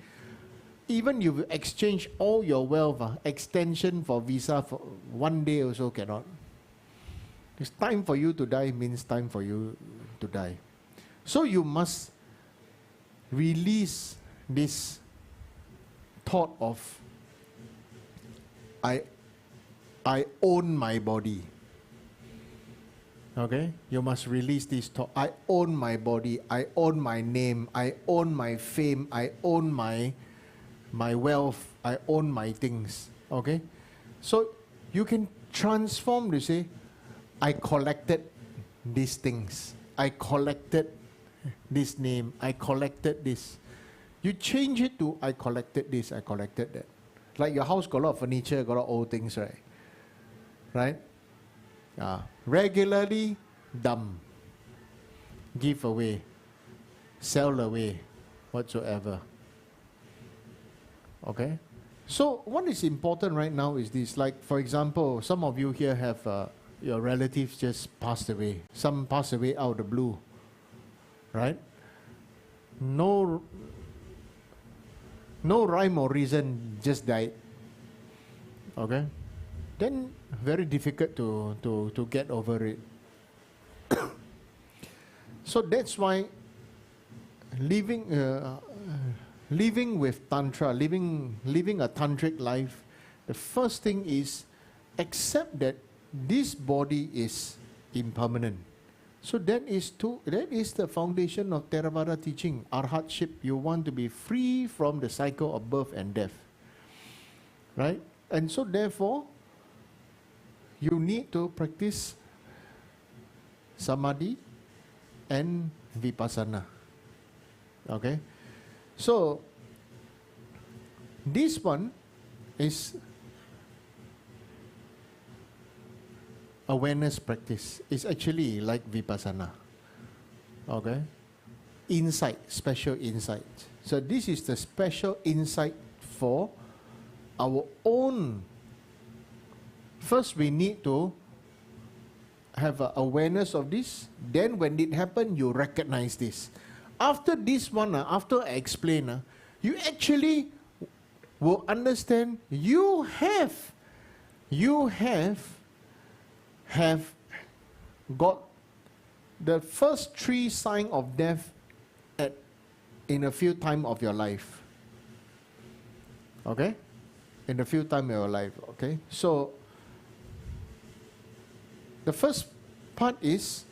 Speaker 5: even you exchange all your wealth, extension for visa for 1 day also cannot. It's time for you to die means time for you to die. So you must release this thought of I own my body. Okay? You must release this thought. I own my body. I own my name. I own my fame. I own my wealth. I own my things. Okay? So you can transform to say, I collected these things. I collected this name. I collected this. You change it to, I collected this, I collected that. Like your house got a lot of furniture, got a lot of old things, right? Right? Regularly dump, give away, sell away, whatsoever. Okay? So what is important right now is this. Like, for example, some of you here have your relatives just passed away. Some passed away out of the blue. Right? No rhyme or reason, just died. Okay? Then very difficult to get over it. So that's why living with Tantra, living a tantric life, the first thing is accept that this body is impermanent. So that is the foundation of Theravada teaching. Arhatship, you want to be free from the cycle of birth and death. Right? And so therefore, you need to practice samadhi and vipassana. Okay? So, this one is awareness practice. It's actually like vipassana. Okay? Insight, special insight. So this is the special insight for our own. First we need to have an awareness of this. Then when it happens, you recognize this. After this one, after I explain, you actually will understand you have got the first 3 signs of death in a few times of your life. Okay? In a few times of your life. Okay? So, the first part is,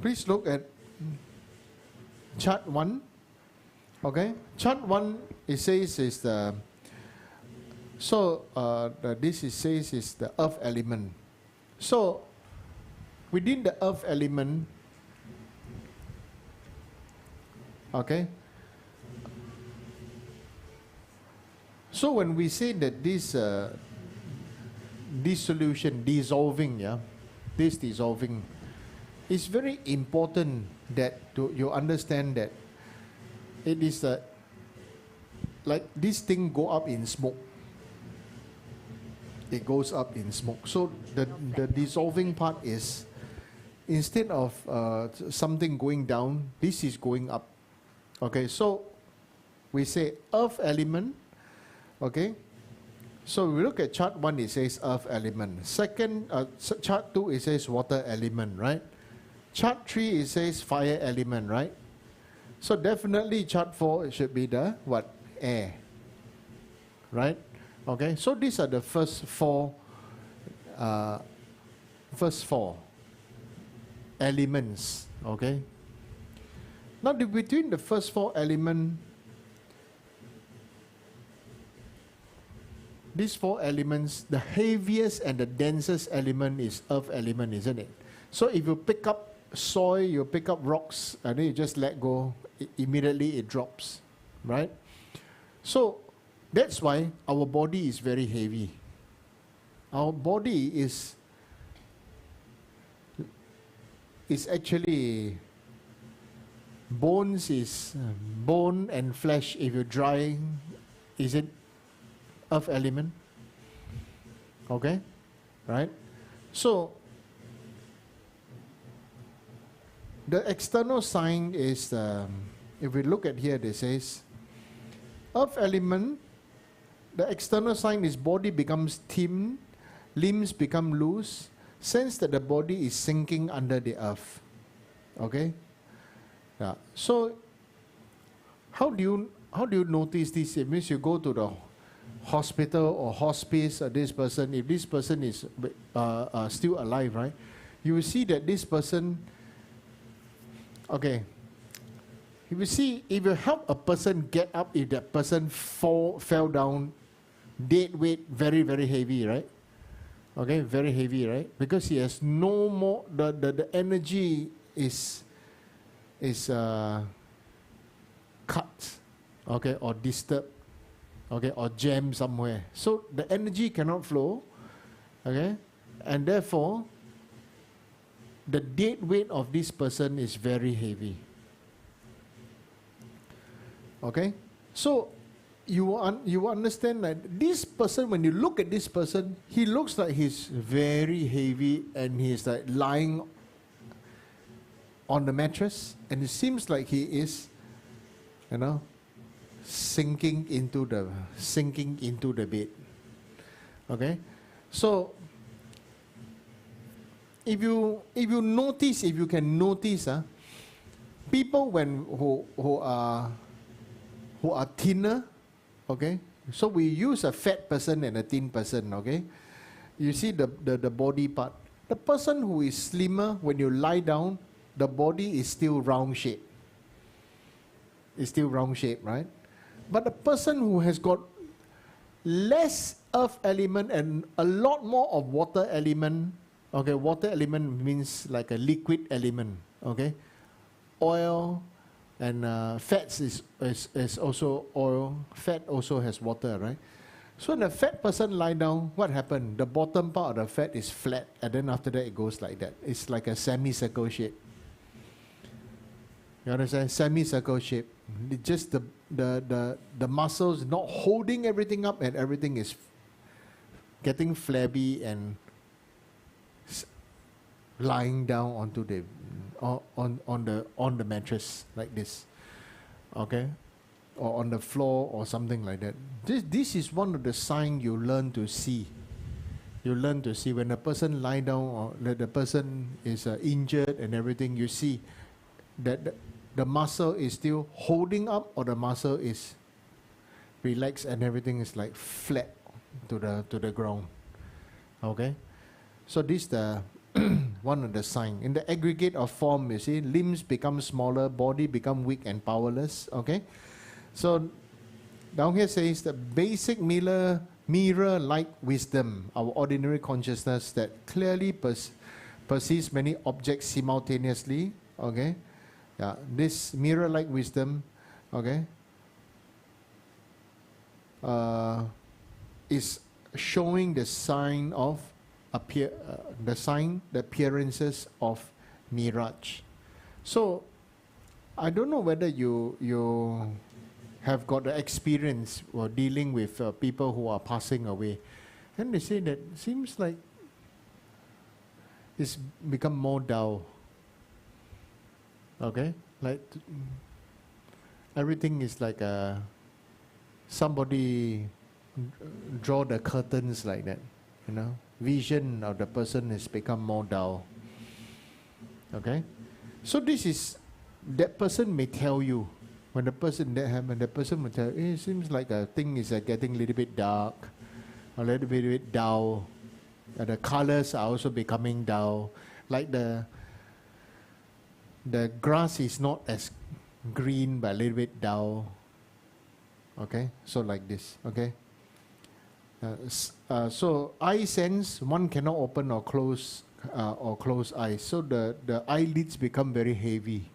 Speaker 5: please look at chart 1. Okay? Chart 1, it says is the, this it says is the earth element. So, within the earth element, okay, so when we say that this dissolution, dissolving, this dissolving, it's very important that you understand that it is like this thing go up in smoke. It goes up in smoke. So the dissolving part is, instead of something going down, this is going up. Okay, so we say earth element. Okay, so we look at chart 1, it says earth element. Second, chart 2, it says water element, right? Chart 3, it says fire element, right? So definitely chart 4, it should be the what? Air. Right? Okay, so these are the first four elements. Okay. Now between the first 4 elements, these 4 elements, the heaviest and the densest element is earth element, isn't it? So if you pick up soil, you pick up rocks, and then you just let go, immediately it drops, right? So that's why our body is very heavy. Our body is actually, bones is bone and flesh. If you dry, is it earth element? Okay, right? So the external sign is, if we look at here, it says earth element. The external sign is body becomes thin, limbs become loose, sense that the body is sinking under the earth. Okay? Yeah. So how do you notice this? It means you go to the hospital or hospice, this person, if this person is still alive, right? You will see that this person, okay, if you help a person get up, if that person fell down, dead weight, very, very heavy, right? Okay, very heavy, right? Because he has no more, the energy is cut, okay, or disturbed, okay, or jammed somewhere. So the energy cannot flow, okay, and therefore the dead weight of this person is very heavy. Okay, so you understand that this person, when you look at this person, he looks like he's very heavy and he's like lying on the mattress, and it seems like he is, sinking into the bed. Okay, so if you can notice, people who are thinner, okay, so we use a fat person and a thin person, okay, you see the body part. The person who is slimmer, when you lie down, the body is still round shape. It's still round shape, right? But the person who has got less earth element and a lot more of water element, okay, water element means like a liquid element, okay? Oil and fats is also oil. Fat also has water, right? So when a fat person lie down, what happened? The bottom part of the fat is flat, and then after that it goes like that. It's like a semicircle shape. You understand? Semicircle shape. Just the muscles not holding everything up, and everything is getting flabby and lying down onto the on the mattress like this, okay, or on the floor or something like that. This is one of the signs you learn to see. You learn to see when a person lie down or the person is injured and everything. You see that the muscle is still holding up, or the muscle is relaxed and everything is like flat to the ground. Okay, so this the one of the signs. In the aggregate of form, you see, limbs become smaller, body become weak and powerless. Okay, so down here says the basic mirror-like wisdom, our ordinary consciousness that clearly perceives many objects simultaneously. Okay, yeah, this mirror-like wisdom, okay, is showing the sign of the appearances of mirage. So I don't know whether you have got the experience or dealing with people who are passing away, and they say that seems like it's become more dull. Okay, like everything is like somebody draw the curtains like that, you know. Vision of the person has become more dull. Okay, so this is, that person may tell you, when the person that happened, the person will tell you, it seems like a thing is getting a little bit dark, a little bit dull. The colors are also becoming dull. Like the grass is not as green but a little bit dull. Okay, so like this. Okay. So eye sense, one cannot open or close eyes. So the eyelids become very heavy.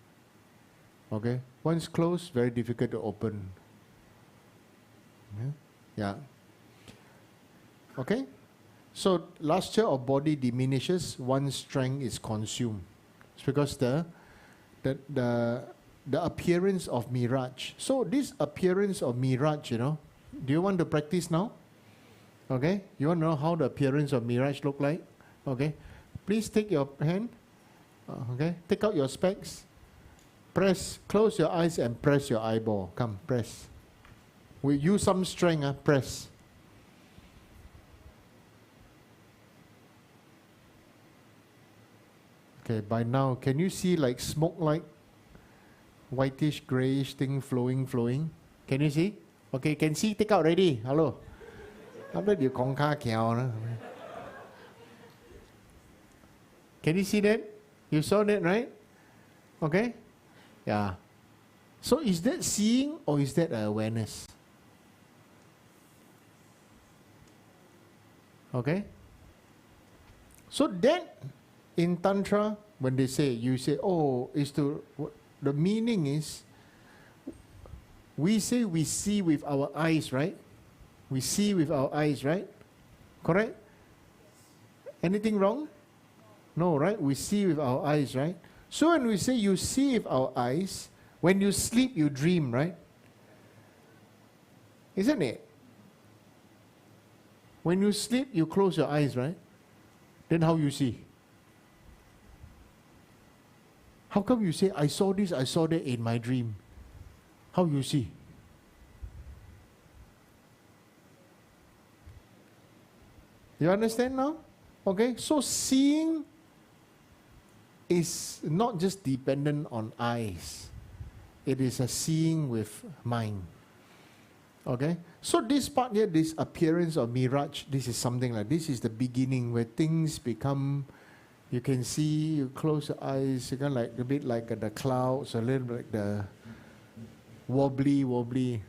Speaker 5: Okay, once closed, very difficult to open. Yeah. Okay. So luster of body diminishes, one's strength is consumed. It's because the appearance of mirage. So this appearance of mirage, you know, do you want to practice now? Okay, you want to know how the appearance of mirage look like? Okay, please take your hand. Okay, take out your specs. Press, close your eyes and press your eyeball. Come, press. We use some strength. Press. Okay, by now, can you see like smoke, like whitish, grayish thing flowing? Can you see? Okay, can see. Take out already. Hello. Can you see that? You saw that, right? Okay? Yeah. So is that seeing or is that awareness? Okay? So that in Tantra, when they say, you say, oh, is to, the meaning is, we say we see with our eyes, right? We see with our eyes, right? Correct? Anything wrong? No, right? We see with our eyes, right? So when we say you see with our eyes, when you sleep, you dream, right? Isn't it? When you sleep, you close your eyes, right? Then how you see? How come you say, I saw this, I saw that in my dream? How you see? You understand now? Okay, so seeing is not just dependent on eyes. It is a seeing with mind. Okay, so this part here, this appearance of mirage, this is something like, this is the beginning where things become You can see, you close your eyes, you kind of like a bit like the clouds, a little bit like the wobbly.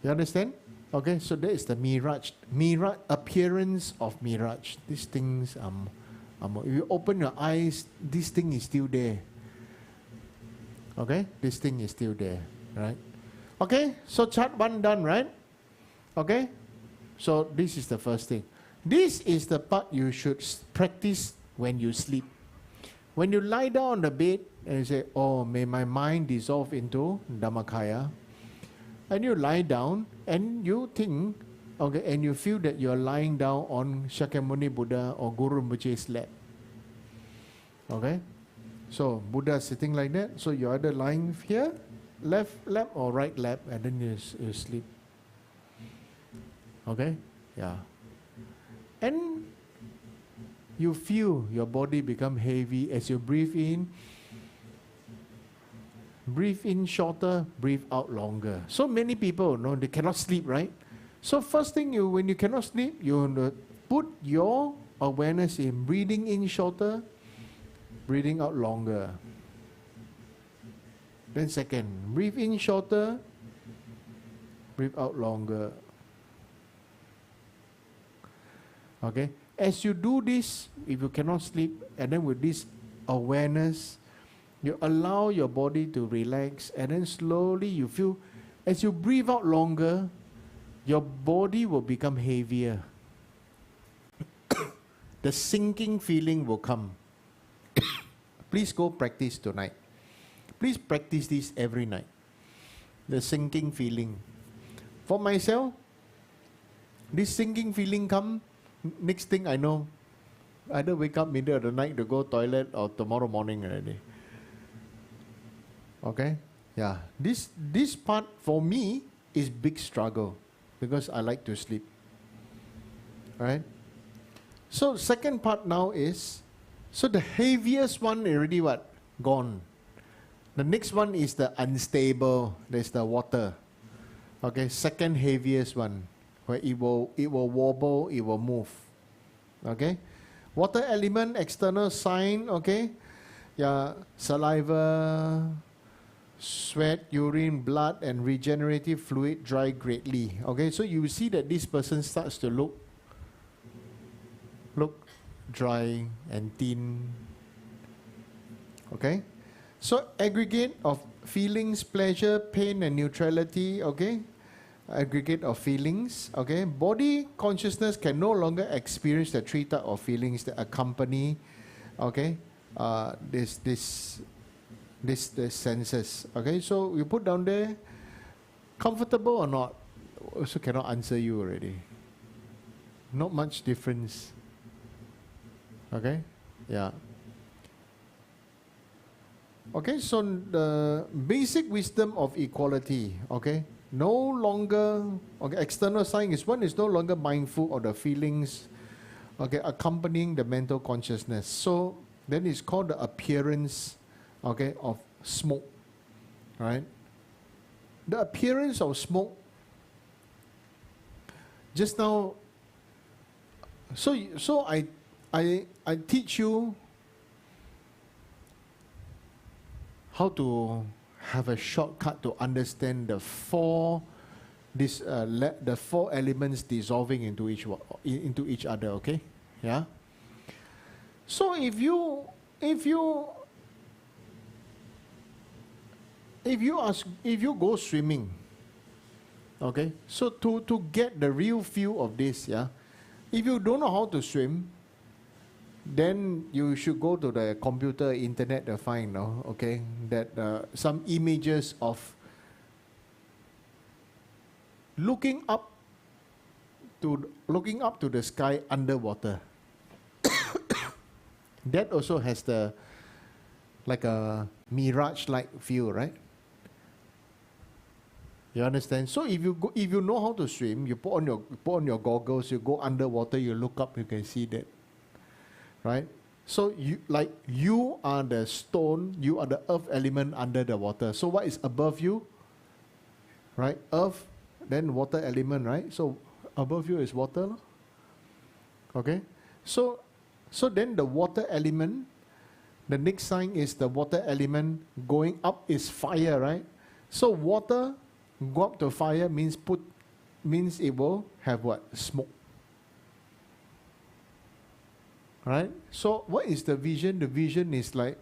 Speaker 5: You understand? Okay, so that is the mirage. Mirage, appearance of mirage. These things, if you open your eyes, this thing is still there. Okay, this thing is still there, right? Okay, so chart 1 done, right? Okay, so this is the first thing. This is the part you should practice when you sleep. When you lie down on the bed and you say, oh, may my mind dissolve into Dhammakaya. And you lie down and you think, okay, and you feel that you're lying down on Shakyamuni Buddha or Guru Rinpoche's lap. Okay? So Buddha is sitting like that. So you're either lying here, left lap or right lap, and then you sleep. Okay? Yeah. And you feel your body become heavy as you breathe in. Breathe in shorter, breathe out longer. So many people, they cannot sleep, right? So first thing, when you cannot sleep, you put your awareness in breathing in shorter, breathing out longer. Then second, breathe in shorter, breathe out longer. Okay? As you do this, if you cannot sleep, and then with this awareness, you allow your body to relax, and then slowly you feel, as you breathe out longer, your body will become heavier. The sinking feeling will come. Please go practice tonight. Please practice this every night. The sinking feeling. For myself, this sinking feeling come, next thing I know, either wake up middle of the night to go toilet or tomorrow morning already. Okay? Yeah. This part for me is big struggle because I like to sleep. Alright? So second part now is, so the heaviest one already what? Gone. The next one is the unstable. There's the water. Okay, second heaviest one, where it will wobble, it will move. Okay? Water element, external sign, okay? Yeah, saliva, sweat, urine, blood, and regenerative fluid dry greatly. Okay, so you see that this person starts to look dry and thin. Okay? So aggregate of feelings, pleasure, pain, and neutrality, okay? Aggregate of feelings, okay? Body consciousness can no longer experience the three types of feelings that accompany, okay? This senses, okay? So you put down there, comfortable or not, also cannot answer you already. Not much difference. Okay? Yeah. Okay, so the basic wisdom of equality, okay? No longer, okay, external sign is one is no longer mindful of the feelings, okay, accompanying the mental consciousness. So then it's called the appearance, okay, of smoke, right? The appearance of smoke, just now, so I teach you how to have a shortcut to understand the four elements dissolving into each other. Okay, yeah. So if you go swimming, okay. So to get the real feel of this, yeah. If you don't know how to swim, then you should go to the computer, internet to find, no, okay, that some images of looking up to the sky underwater. That also has the like a mirage-like feel, right? You understand? So if you know how to swim, you put on your goggles, you go underwater, you look up, you can see that. Right? So you are the stone, you are the earth element under the water. So what is above you? Right? Earth, then water element, right? So above you is water. Okay? So So then the water element, the next sign is the water element going up is fire, right? So water go up to fire means it will have what? Smoke. Right? So what is the vision? The vision is like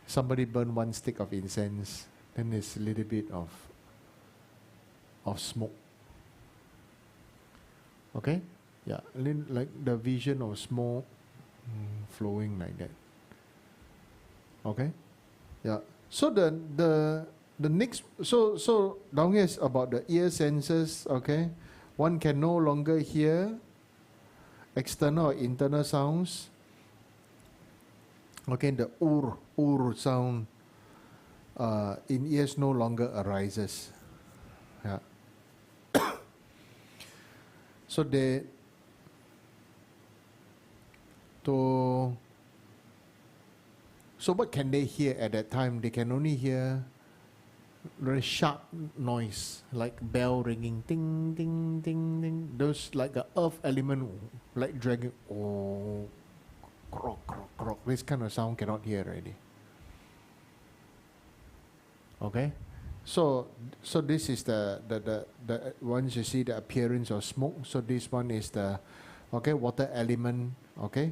Speaker 5: somebody burn one stick of incense, then there's a little bit of smoke. Okay? Yeah, like the vision of smoke flowing like that. Okay? Yeah. So the next, so down here is about the ear senses. Okay? One can no longer hear external or internal sounds. Okay, the ur sound in ears no longer arises. Yeah. So so what can they hear at that time? They can only hear very sharp noise, like bell ringing, ding, ding, ding, ding. Those like the earth element, like dragging, oh, croak, croak, croak. This kind of sound cannot hear already. Okay, so this is the once you see the appearance of smoke. So this one is the water element. Okay,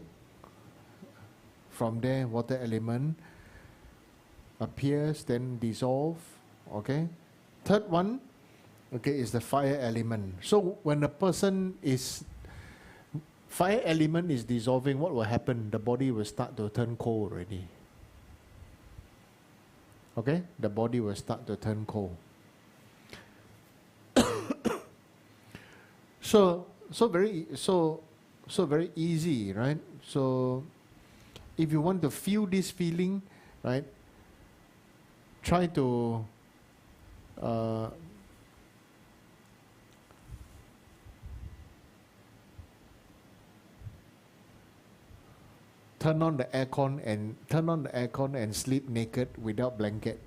Speaker 5: from there water element appears, then dissolve. Okay, third one, is the fire element. So when a person is fire element is dissolving, what will happen? The body will start to turn cold already. Okay, the body will start to turn cold. So very easy, right? So if you want to feel this feeling, right, try to turn on the aircon and sleep naked without blanket,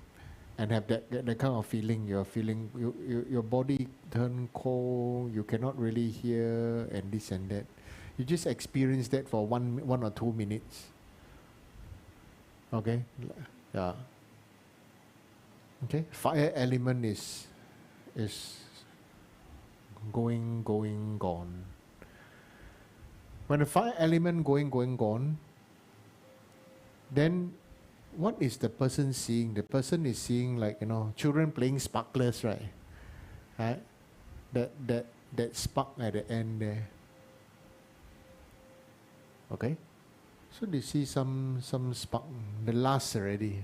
Speaker 5: and have that kind of feeling. You're feeling your body turn cold. You cannot really hear and this and that. You just experience that for 1 or 2 minutes. Okay, yeah. Okay, fire element is going, gone. When the fire element going, gone, then what is the person seeing? The person is seeing, like, children playing sparklers, right? Right? That spark at the end there. Okay? So they see some spark, the last already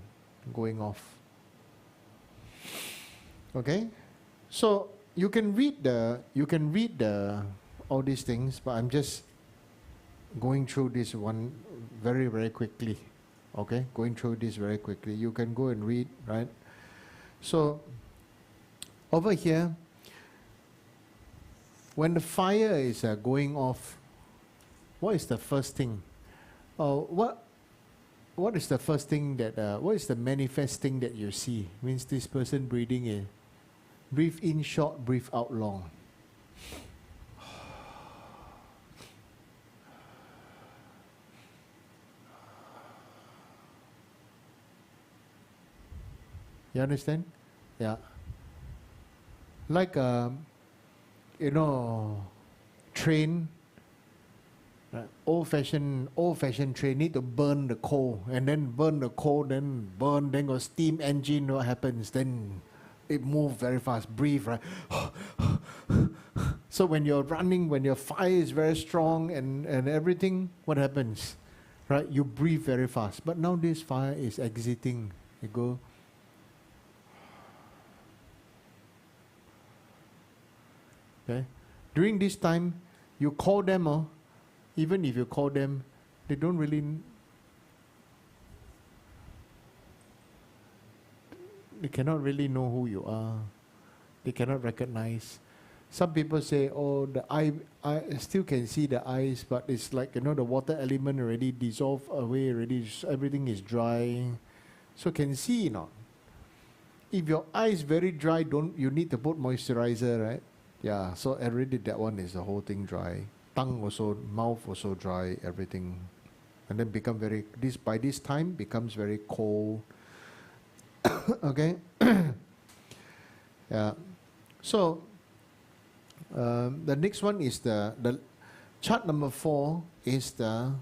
Speaker 5: going off. Okay? So you can read the all these things, but I'm just going through this one very, very quickly. Okay? Going through this very quickly. You can go and read, right? So over here, when the fire is going off, what is the first thing? What is the first thing that, what is the manifest thing that you see? Means this person breathing in. Breathe in short, breathe out long. You understand? Yeah. Like, train, old-fashioned train need to burn the coal, and then burn the coal, then got steam engine. What happens? Then it moves very fast. Breathe, right? So when you're running, when your fire is very strong and everything, what happens? Right? You breathe very fast. But now this fire is exiting. You go. Okay? During this time, you call them, even if you call them, they don't really, they cannot really know who you are. They cannot recognize. Some people say, the eye, I still can see the eyes, but it's like, the water element already dissolved away already, everything is dry. So can see, If your eye is very dry, you need to put moisturizer, right? Yeah, so already that one is the whole thing dry. tongue also, mouth also dry, everything. And then become very, by this time becomes very cold. Okay? Yeah. So, the next one is the chart number 4 is then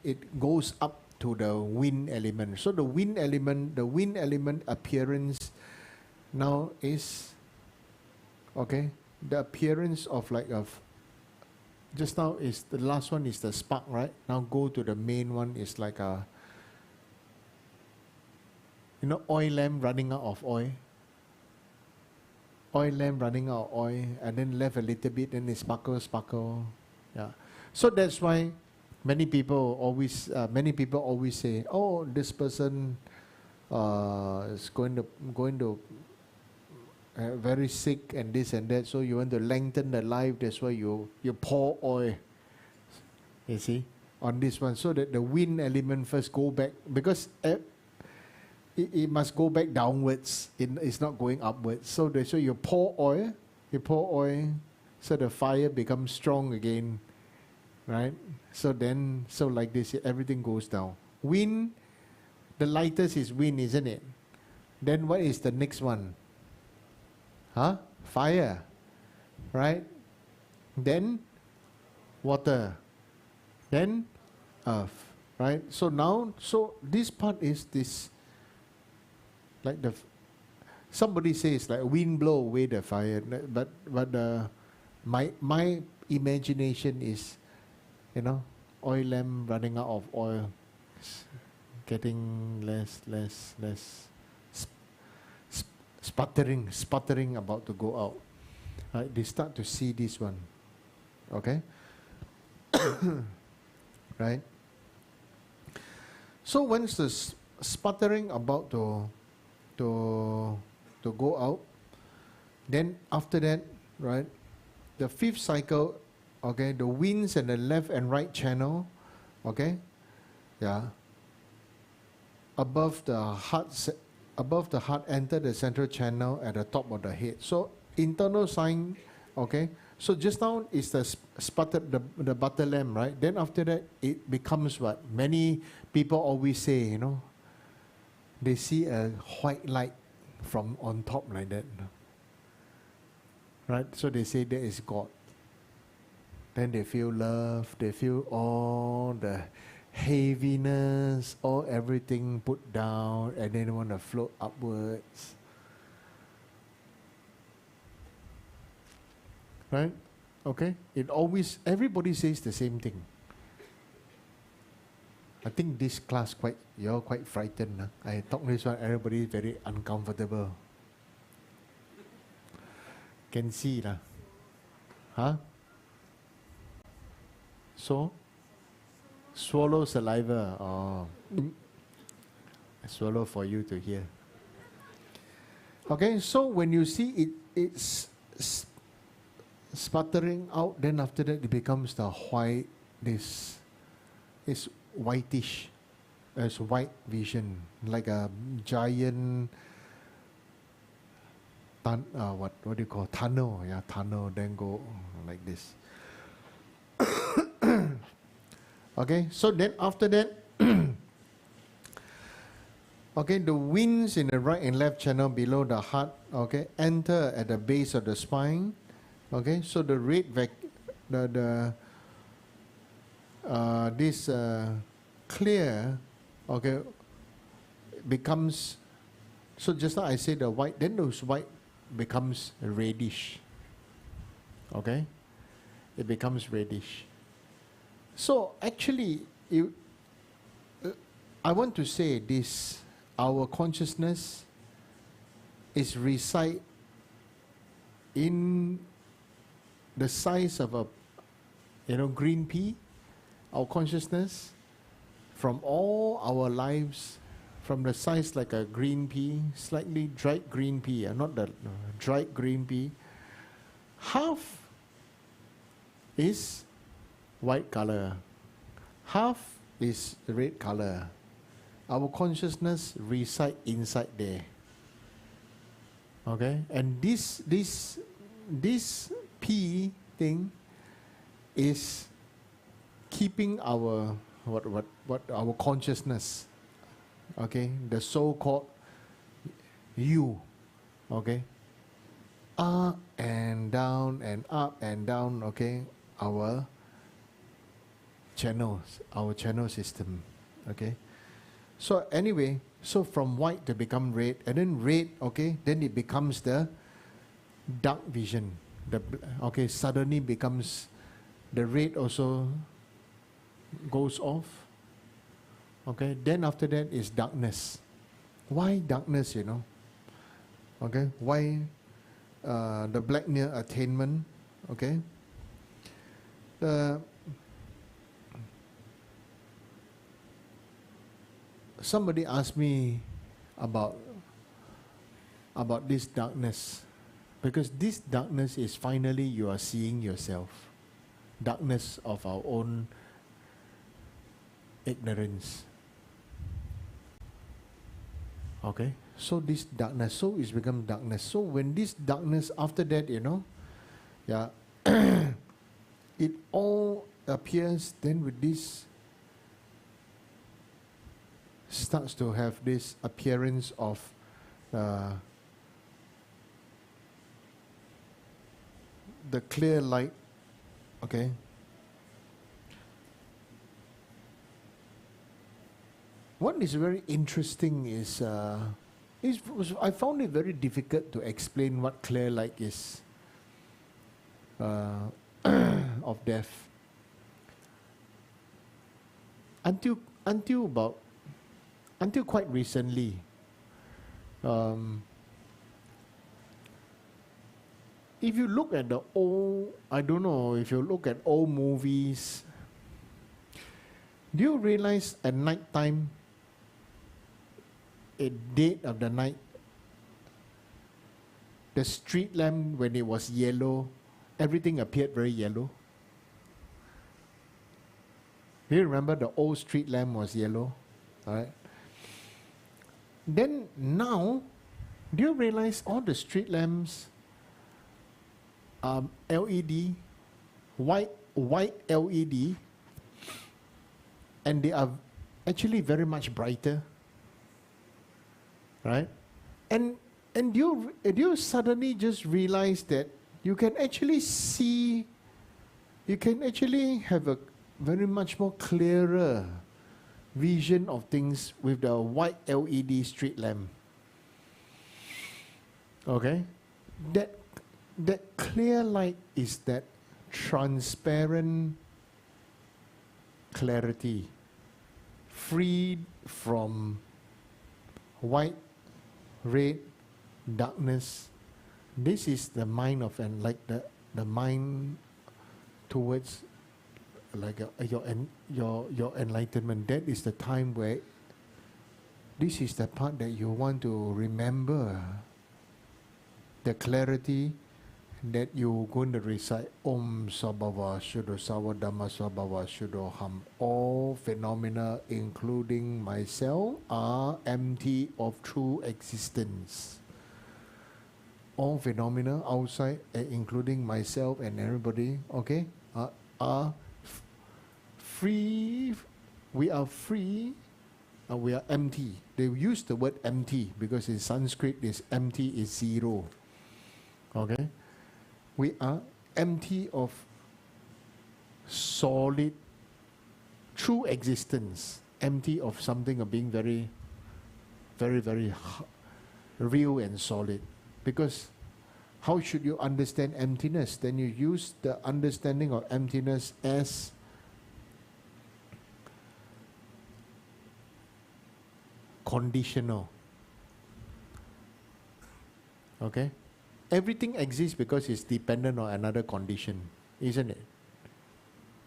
Speaker 5: it goes up to the wind element. So the wind element appearance now is, okay, the appearance of like just now is, the last one is the spark, right? Now go to the main one, is like a, oil lamp running out of oil. Oil lamp running out of oil, and then left a little bit, then it sparkle. Yeah. So that's why many people always say, oh, this person is going to very sick and this and that, so you want to lengthen the life, that's why you pour oil, you see, on this one, so that the wind element first go back, because it must go back downwards, it's not going upwards. So you pour oil, so the fire becomes strong again, right? So like this, everything goes down. Wind, the lightest is wind, isn't it? Then what is the next one? Fire, right? Then water, then earth, right? So this part is this, like somebody says like wind blow away the fire, but my imagination is, oil lamp running out of oil, getting less, sputtering about to go out. They start to see this one, okay? Right? So once the sputtering about to go out, then after that, right, the 5th cycle, okay, the winds and the left and right channel, okay, yeah, above the heart enter the central channel at the top of the head. So internal sign, okay, so just now is the the butter lamp, right? Then after that it becomes what many people always say, they see a white light from on top like that, right? So they say that is God. Then they feel love, they feel all the heaviness, all everything put down, and then want to float upwards. Right? Okay? Everybody says the same thing. I think this class you're quite frightened. I talk this one, everybody is very uncomfortable. Can see lah. Huh? So? Swallow saliva. Oh. I swallow for you to hear. Okay, so when you see it's sputtering out, then after that it becomes the white, it's whitish. It's white vision, like a giant what do you call, tunnel? Yeah, tunnel, then go like this. Okay, so then after that, okay, the winds in the right and left channel below the heart, okay, enter at the base of the spine. Okay, so the red this clear, okay, becomes, so just now I say the white, then those white becomes reddish. Okay, it becomes reddish. So actually, I want to say this, our consciousness is reside in the size of a green pea. Our consciousness from all our lives, from the size like a green pea, slightly dried green pea, not the dried green pea, half is white color, half is red color. Our consciousness reside inside there. Okay, and this pea thing is keeping our what our consciousness, okay, the so-called you, okay, up and down and up and down, okay, our channels, our channel system, okay. So anyway, so from white to become red, and then red, okay, then it becomes the dark vision. Okay, suddenly becomes the red also goes off. Okay, then after that is darkness. Why darkness, you know? Okay, why the black near attainment? Okay, somebody asked me about this darkness, because this darkness is finally you are seeing yourself, darkness of our own ignorance. Okay, so this darkness, so it's become darkness. So when this darkness, after that, you know, yeah, it all appears, then with this starts to have this appearance of the clear light, okay. What is very interesting is I found it very difficult to explain what clear light is of death until quite recently. If you look at the old, I don't know, if you look at old movies, do you realize at night time, at dead of the night, the street lamp, when it was yellow, everything appeared very yellow? Do you remember the old street lamp was yellow? All right. Then now, do you realize all the street lamps are LED, white LED, and they are actually very much brighter, right? And do you suddenly just realize that you can actually see, you can actually have a very much more clearer vision of things with the white LED street lamp. Okay? That clear light is that transparent clarity, freed from white, red, darkness. This is the mind of, and like the mind towards like your enlightenment. That is the time where this is the part that you want to remember, the clarity that you're going to recite Om Sabhava Shuddho Sawa Dhamma Sabhava Shuddho Ham. All phenomena, including myself, are empty of true existence. All phenomena outside, including myself and everybody, okay, are free. We are free. We are empty. They use the word empty because in Sanskrit, this empty is zero. Okay. We are empty of solid, true existence, empty of something of being very, very, very real and solid. Because how should you understand emptiness? Then you use the understanding of emptiness as conditional. Okay? Everything exists because it's dependent on another condition, isn't it?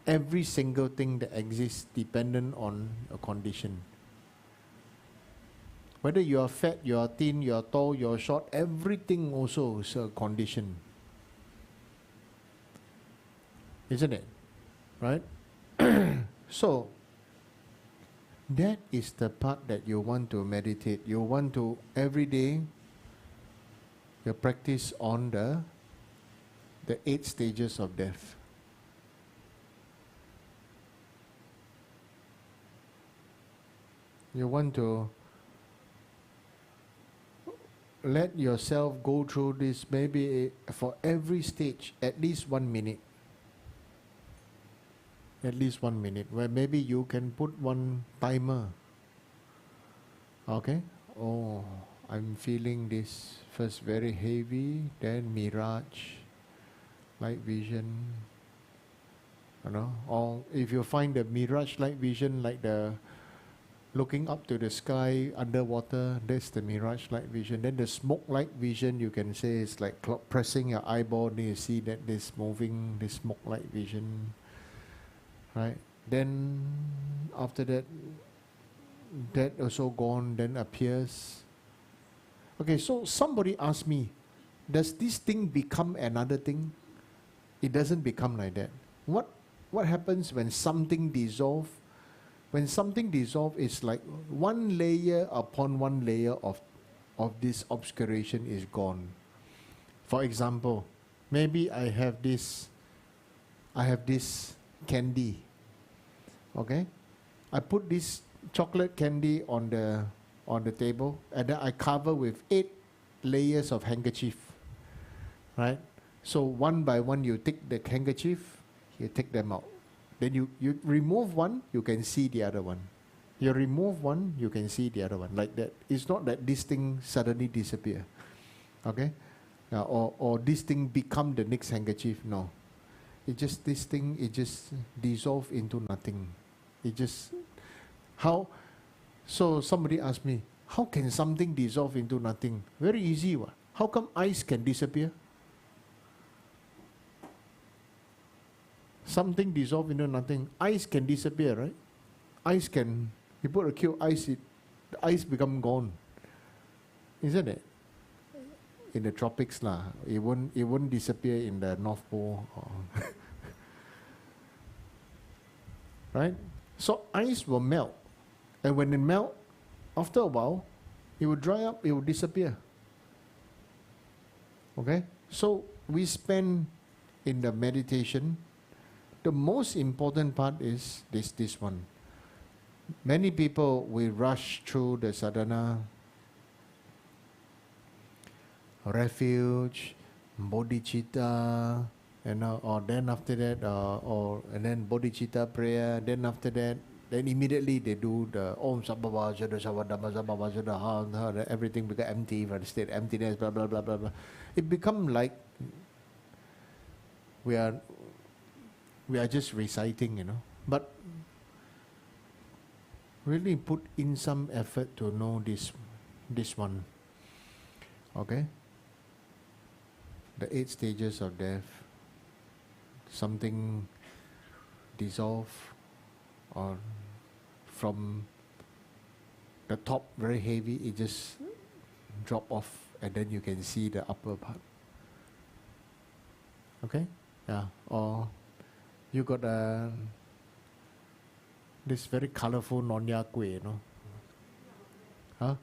Speaker 5: Every single thing that exists dependent on a condition. Whether you are fat, you are thin, you are tall, you are short, everything also is a condition. Isn't it? Right? So, that is the part that you want to meditate. You want to, every day, you practice on the 8 stages of death. You want to let yourself go through this, maybe for every stage, at least 1 minute. At least 1 minute, where maybe you can put one timer. Okay? Oh, I'm feeling this first very heavy, then mirage, light vision. You know, or if you find the mirage light vision like the looking up to the sky underwater, that's the mirage light vision. Then the smoke light vision, you can say it's like pressing your eyeball, then you see that this moving, this smoke light vision, right? Then after that, that also gone, then appears. Okay, so somebody asked me, does this thing become another thing? It doesn't become like that. What happens when something dissolves? When something dissolves, it's like one layer upon one layer of this obscuration is gone. For example, maybe I have this candy. Okay? I put this chocolate candy on the table, and then I cover with 8 layers of handkerchief. Right? So one by one you take the handkerchief, you take them out. Then you remove one, you can see the other one. You remove one, you can see the other one. Like that. It's not that this thing suddenly disappear. Okay? Or this thing become the next handkerchief. No. This thing, it just dissolve into nothing. It just, how? So somebody asked me, how can something dissolve into nothing? Very easy. What? How come ice can disappear? Something dissolve into nothing. Ice can disappear, right? Ice can, you put a cube ice, the ice become gone. Isn't it? In the tropics lah, it won't disappear in the North Pole. Right? So ice will melt. And when it melt, after a while, it will dry up, it will disappear. Okay? So we spend in the meditation, the most important part is this one. Many people will rush through the sadhana, refuge, bodhicitta, or then after that, and then bodhicitta prayer. Then after that, then immediately they do the Om Sabbhava Jada Savadama Sabbhava Jada, everything become empty for the state emptiness, blah blah blah blah blah. It become like we are just reciting, But really put in some effort to know this one. Okay? The 8 stages of death. Something dissolve, or from the top very heavy, it just drop off, and then you can see the upper part. Okay? Yeah. Or you got this very colorful nonya kueh, Huh?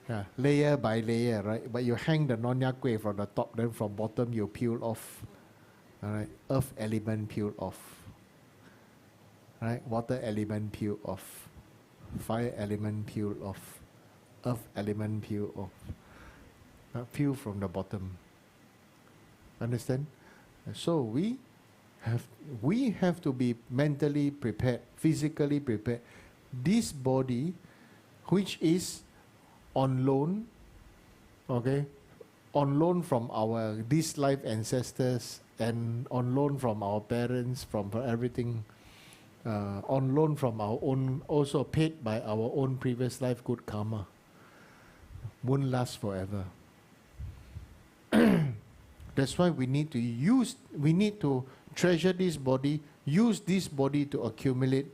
Speaker 5: Yeah, layer by layer, right? But you hang the nonya kueh from the top, then from bottom you peel off. All right, earth element peel off. Right, water element peel off. Fire element peel off. Earth element peel off. Peel from the bottom. Understand? So we have to be mentally prepared, physically prepared. This body, which is on loan, okay, on loan from this life ancestors, and on loan from our parents, from everything, on loan from our own, also paid by our own previous life good karma, won't last forever. That's why we need to treasure this body, use this body to accumulate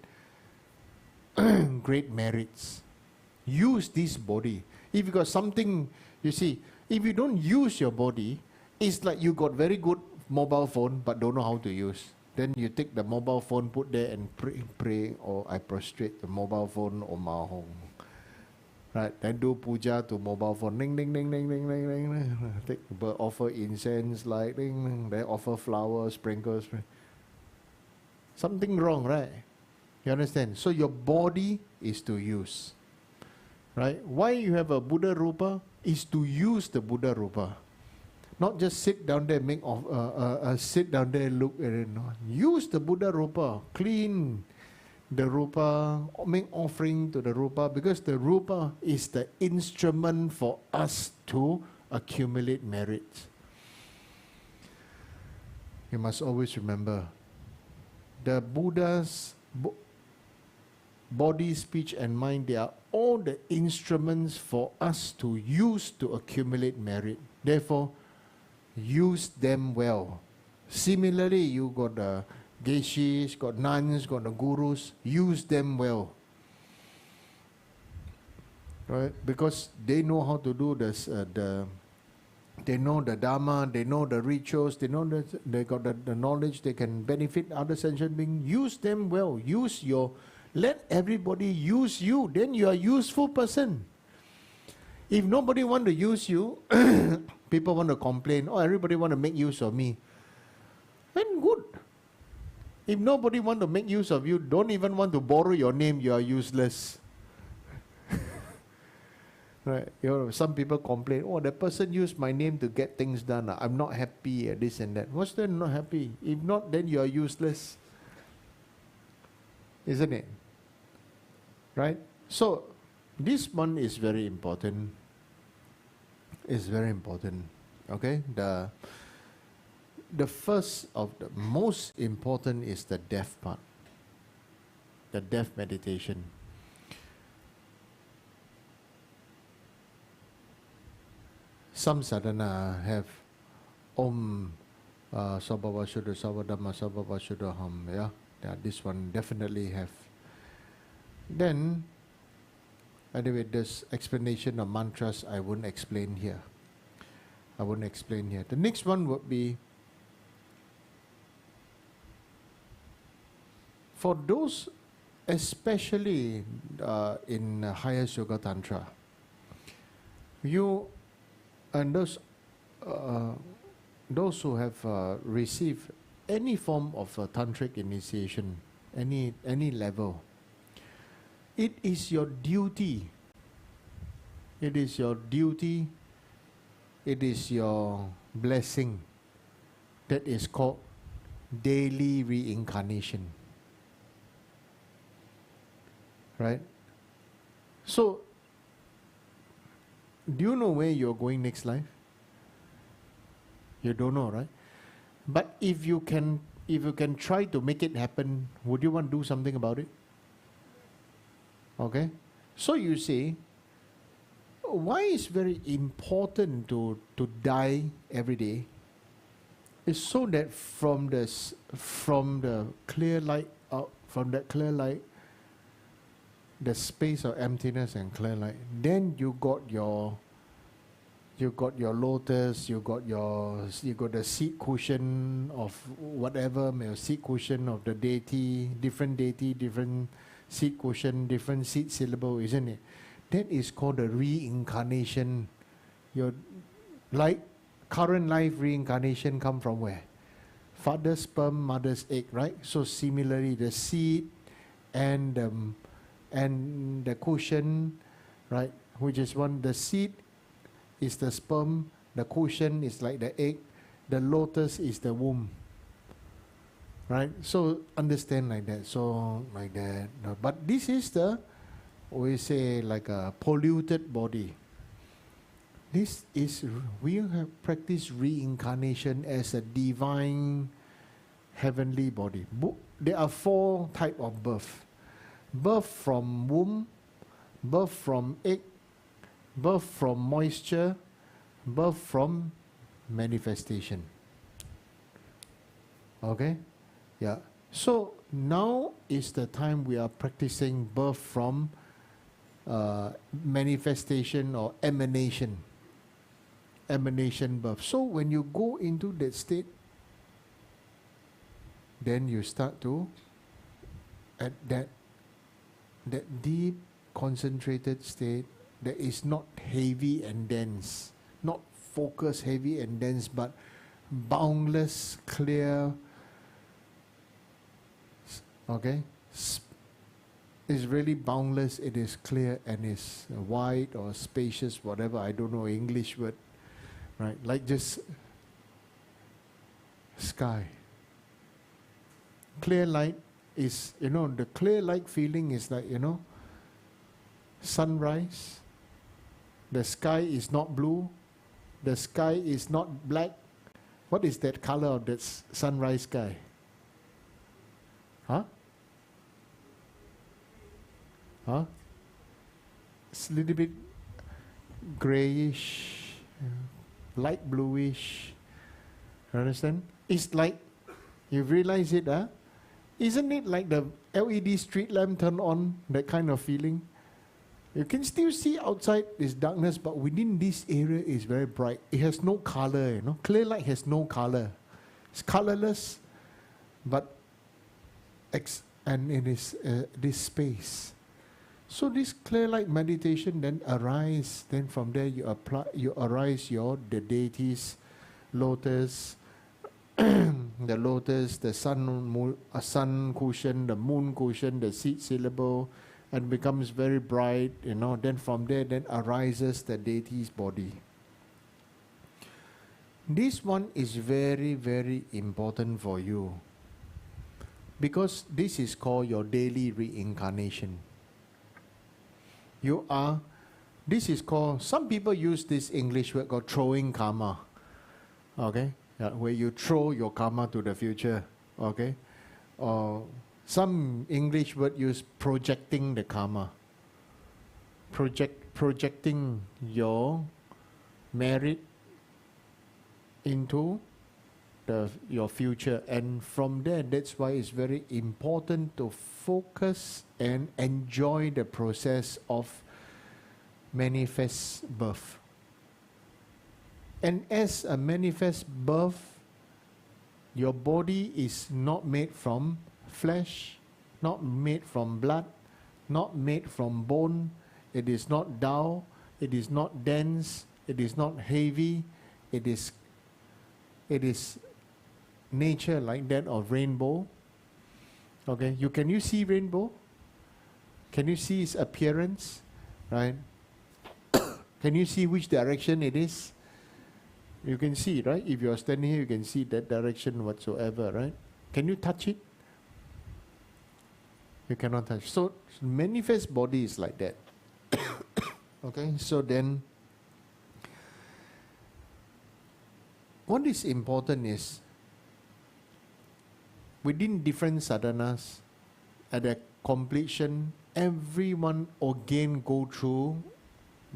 Speaker 5: great merits. Use this body. If you got something, you see, if you don't use your body, it's like you got very good mobile phone but don't know how to use. Then you take the mobile phone, put there and pray, or I prostrate the mobile phone, or mahong. Right, then do puja to mobile phone, ding ding ding ding ding ding ding. Take, offer incense, light, ding, ding. Then offer flowers, sprinkles. Something wrong, right? You understand? So your body is to use. Right? Why you have a Buddha Rupa is to use the Buddha Rupa. Not just sit down there, sit down there, look at it. No. Use the Buddha Rupa, clean the Rupa, make offering to the Rupa, because the Rupa is the instrument for us to accumulate merit. You must always remember, the Buddha's body, speech and mind, they are all the instruments for us to use to accumulate merit. Therefore, use them well. Similarly, you got the geishis, got nuns, got the gurus, use them well. Right? Because they know how to do this, they know the Dharma, they know the rituals, they know that they got the knowledge, they can benefit other sentient beings. Use them well. Let everybody use you, then you are a useful person. If nobody want to use you, people want to complain, oh, everybody want to make use of me. Then good. If nobody want to make use of you, don't even want to borrow your name, you are useless. Right? Some people complain, oh, that person used my name to get things done. I'm not happy, this and that. What's that not happy? If not, then you are useless. Isn't it? Right? So, this one is very important. It's very important. Okay? The first of the most important is the death part. The death meditation. Some sadhana have Om Sabhava Shuddha Savadhamma Sabhava Shuddhaham. Yeah, this one definitely have. Then, anyway, this explanation of mantras I won't explain here. The next one would be, for those, especially in higher yoga tantra, you and those who have received any form of tantric initiation, any level, it is your duty. It is your duty. It is your blessing. That is called daily reincarnation. Right? So, do you know where you're going next life? You don't know, right? But if you can try to make it happen, would you want to do something about it? Okay? So you say, why is very important to die every day? It's so that from the clear light out, from that clear light, the space of emptiness and clear light, then you got your lotus, you got the seat cushion of whatever, seat cushion of the deity, different seat cushion, different seat syllable, isn't it? That is called the reincarnation. Your current life reincarnation come from where? Father's sperm, mother's egg, right? So similarly, the seed and the cushion, right? Which is the seed is the sperm, the cushion is like the egg, the lotus is the womb. Right? So understand like that. So like that. No, but this is we say like a polluted body. We have practiced reincarnation as a divine heavenly body. There are 4 types of birth. Birth from womb, birth from egg, birth from moisture, birth from manifestation. Okay? Yeah. So now is the time we are practicing birth from manifestation or emanation. Emanation birth. So when you go into that state, then you start to, at that deep concentrated state that is not heavy and dense, not focused, heavy and dense, but boundless, clear, okay, is really boundless, it is clear and is wide or spacious, whatever, I don't know English word, right? Like just sky. Clear light is, the clear light feeling is like, sunrise. The sky is not blue. The sky is not black. What is that color of that sunrise sky? Huh? Huh? It's a little bit grayish, light bluish. You understand? It's like, you realize it, huh? Isn't it like the LED street lamp turn on, that kind of feeling? You can still see outside this darkness, but within this area is very bright. It has no color, Clear light has no color. It's colorless, but and it is this space. So this clear light meditation then arise. Then from there you arise the deities, lotus, the lotus, the sun cushion, the moon cushion, the seed syllable, and becomes very bright, Then from there then arises the deity's body. This one is very, very important for you, because this is called your daily reincarnation. This is called, some people use this English word called throwing karma, okay? Where you throw your karma to the future, okay? Or some English word use projecting the karma. Projecting your merit into your future. And from there, that's why it's very important to focus and enjoy the process of manifest birth. And as a manifest birth, your body is not made from flesh, not made from blood, not made from bone. It is not dull, it is not dense, it is not heavy. It is nature like that of rainbow. Okay, can you see rainbow? Can you see its appearance? Right? Can you see which direction it is? You can see, right? If you are standing here, you can see that direction whatsoever, right? Can you touch it? You cannot touch. So manifest body is like that. Okay, so then what is important is within different sadhanas, at the completion, everyone again go through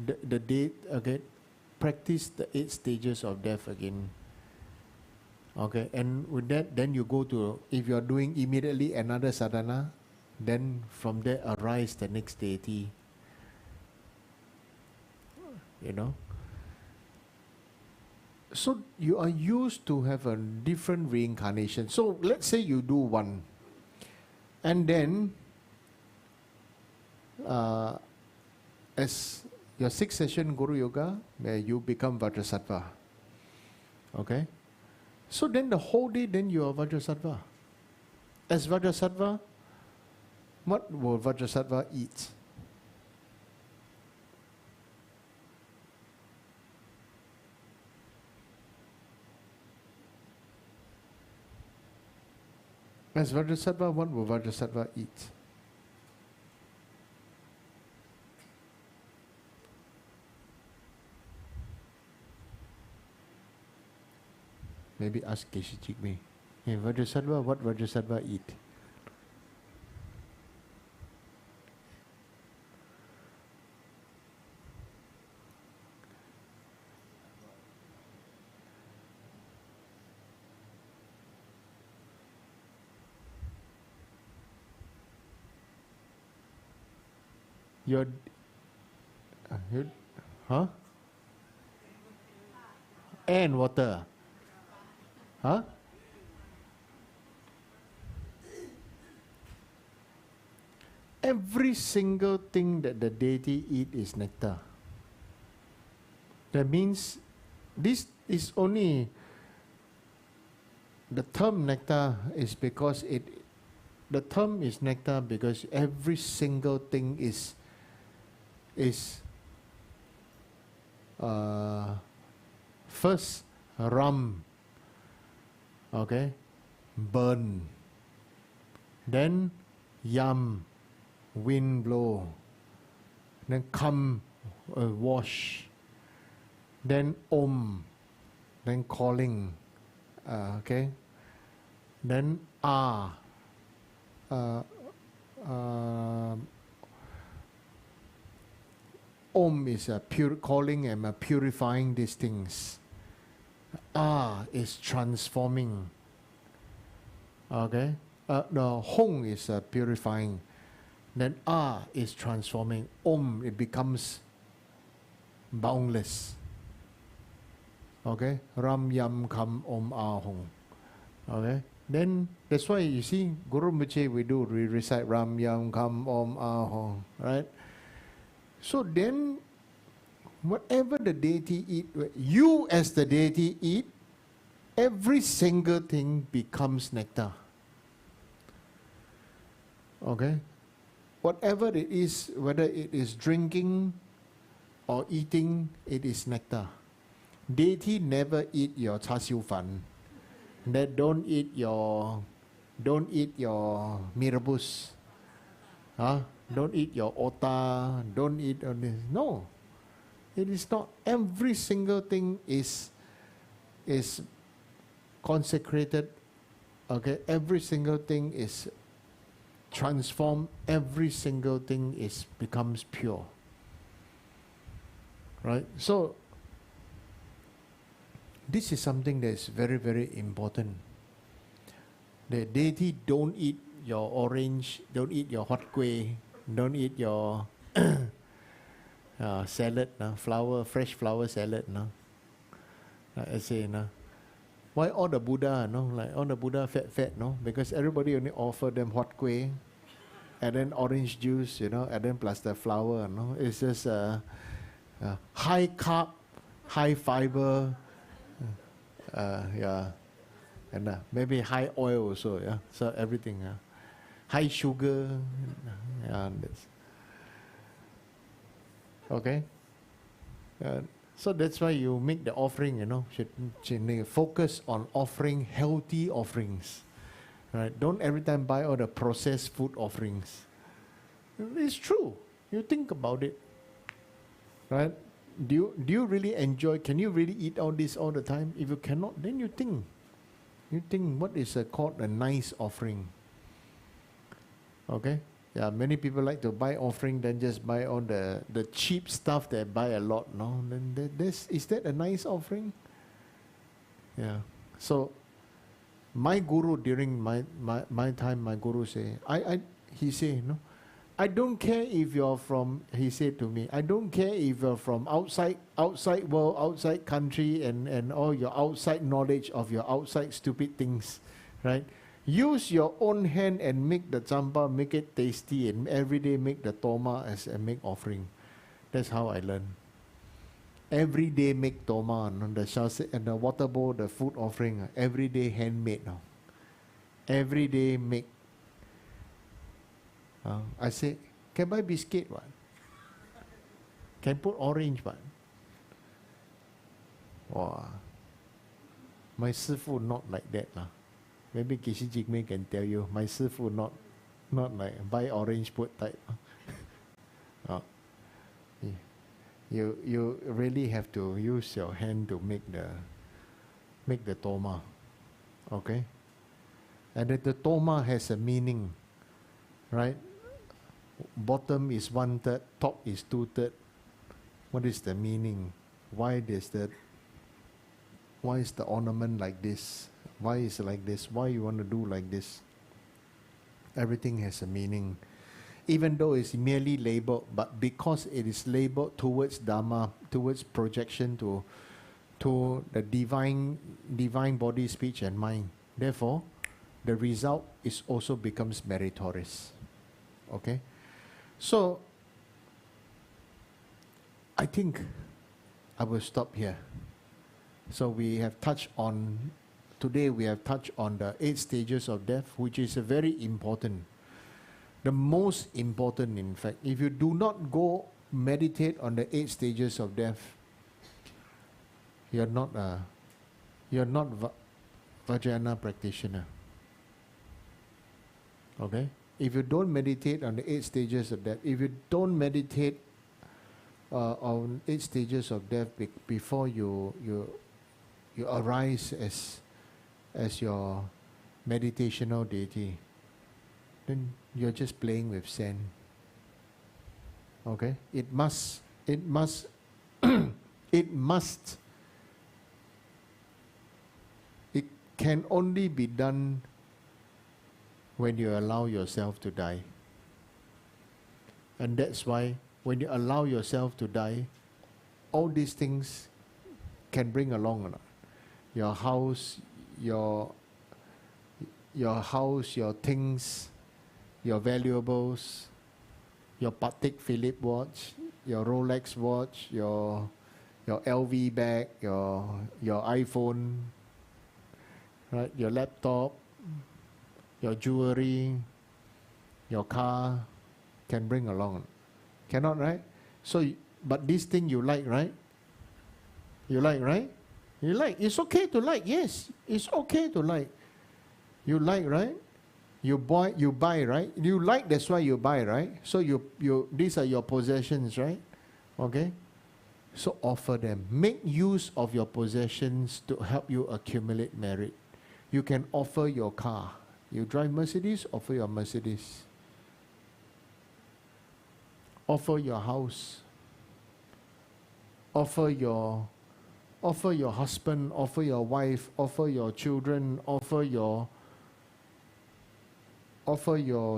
Speaker 5: the date, okay, practice the 8 stages of death again. Okay, and with that, then you go to, if you are doing immediately another sadhana, then from there arise the next deity. So you are used to have a different reincarnation. So let's say you do one, and then as your 6th session Guru Yoga, where you become Vajrasattva. Okay? So then the whole day, then you are Vajrasattva. As Vajrasattva, what will Vajrasattva eat? As Vajrasattva, what will Vajrasattva eat? Maybe ask Keshi Chikme. Hey, Vajrasattva, what Vajrasattva eat? Huh? Air and water. Huh? Every single thing that the deity eat is nectar. That means this is only, the term nectar is because the term is nectar because every single thing is first ram, okay, burn, then yam, wind blow, then come, wash, then om, then calling, okay, then om is calling and purifying these things. Is transforming. Okay? No, hong is purifying. Then is transforming. Om, it becomes boundless. Okay? Ram yam kam om hong. Okay? Then that's why you see Guru Rinpoche we recite Ram yam kam om hong. Right? So then whatever the deity eat, you as the deity eat, every single thing becomes nectar. Okay? Whatever it is, whether it is drinking or eating, it is nectar. Deity never eat your char siu fan. That don't eat your mee rebus. Don't eat your otah, don't eat all this. No. It is not. Every single thing is consecrated. Okay, every single thing is transformed. Every single thing becomes pure. Right. So this is something that is very, very important. The deity don't eat your orange, don't eat your hot kueh, don't eat your salad, fresh flower salad. I say, why all the Buddha, like all the Buddha fat, because everybody only offer them hot kueh, and then orange juice, and then plus the flour, It's just high carb, high fiber, and maybe high oil also, So everything, high sugar, okay. So that's why you make the offering, should focus on offering healthy offerings, right? Don't every time buy all the processed food offerings. It's true. You think about it, right? Do you really enjoy? Can you really eat all this all the time? If you cannot, then you think what is called a nice offering. Okay. Yeah, many people like to buy offering, then just buy all the cheap stuff that buy a lot, no? Then is that a nice offering? Yeah. So my guru during my time, my guru say, he say, I don't care if you're from, he said to me, I don't care if you're from outside world, outside country, and all your outside knowledge of your outside stupid things, right? Use your own hand and make the champa, make it tasty, and every day make the toma and make offering. That's how I learn. Every day make toma, and the water bowl, the food offering, every day handmade now. Every day make. I say, can buy biscuit one? Can put orange one? Wow. My sifu not like that lah. Maybe Kishi Jigme can tell you, my sifu not like buy orange put type. You really have to use your hand to make the toma. Okay? And that the toma has a meaning, right? Bottom is 1/3, top is 2/3. What is the meaning? Why is the ornament like this? Why is it like this? Why you want to do like this? Everything has a meaning. Even though it's merely labeled, but because it is labeled towards Dharma, towards projection to the divine body, speech and mind. Therefore, the result is also becomes meritorious. Okay? So, I think I will stop here. So we have touched on today we have touched on the 8 stages of death, which is a very important. The most important, in fact. If you do not go meditate on the 8 stages of death, you're not Vajrayana practitioner. Okay? If you don't meditate on the 8 stages of death, if you don't meditate on 8 stages of death before you arise as your meditational deity, then you're just playing with sand. Okay? It can only be done when you allow yourself to die. And that's why when you allow yourself to die, all these things can bring along your house, your things, your valuables, your Patek Philippe watch, your Rolex watch, your LV bag, your iPhone, right? Your laptop, your jewelry, your car can bring along. Cannot, right? So, but this thing you like, right? You like, right? You like. It's okay to like. Yes, it's okay to like. You like, right? You buy, right? You like, that's why you buy, right? So these are your possessions, right? Okay? So offer them. Make use of your possessions to help you accumulate merit. You can offer your car. You drive Mercedes, offer your Mercedes. Offer your house. Offer your husband, offer your wife, offer your children, offer your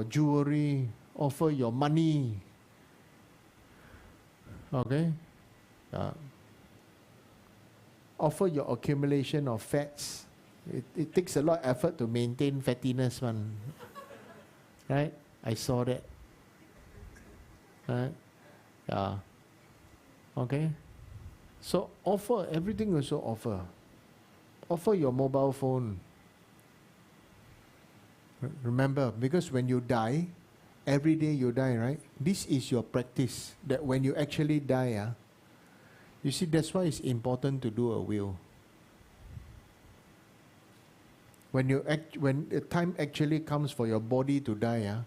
Speaker 5: jewelry, offer your money. Okay? Offer your accumulation of fats. It takes a lot of effort to maintain fattiness, man. Right? I saw that. Right? Yeah. Okay? So offer, everything also offer. Offer your mobile phone. Remember, because when you die, every day you die, right? This is your practice. That when you actually die, you see, that's why it's important to do a will. When the time actually comes for your body to die,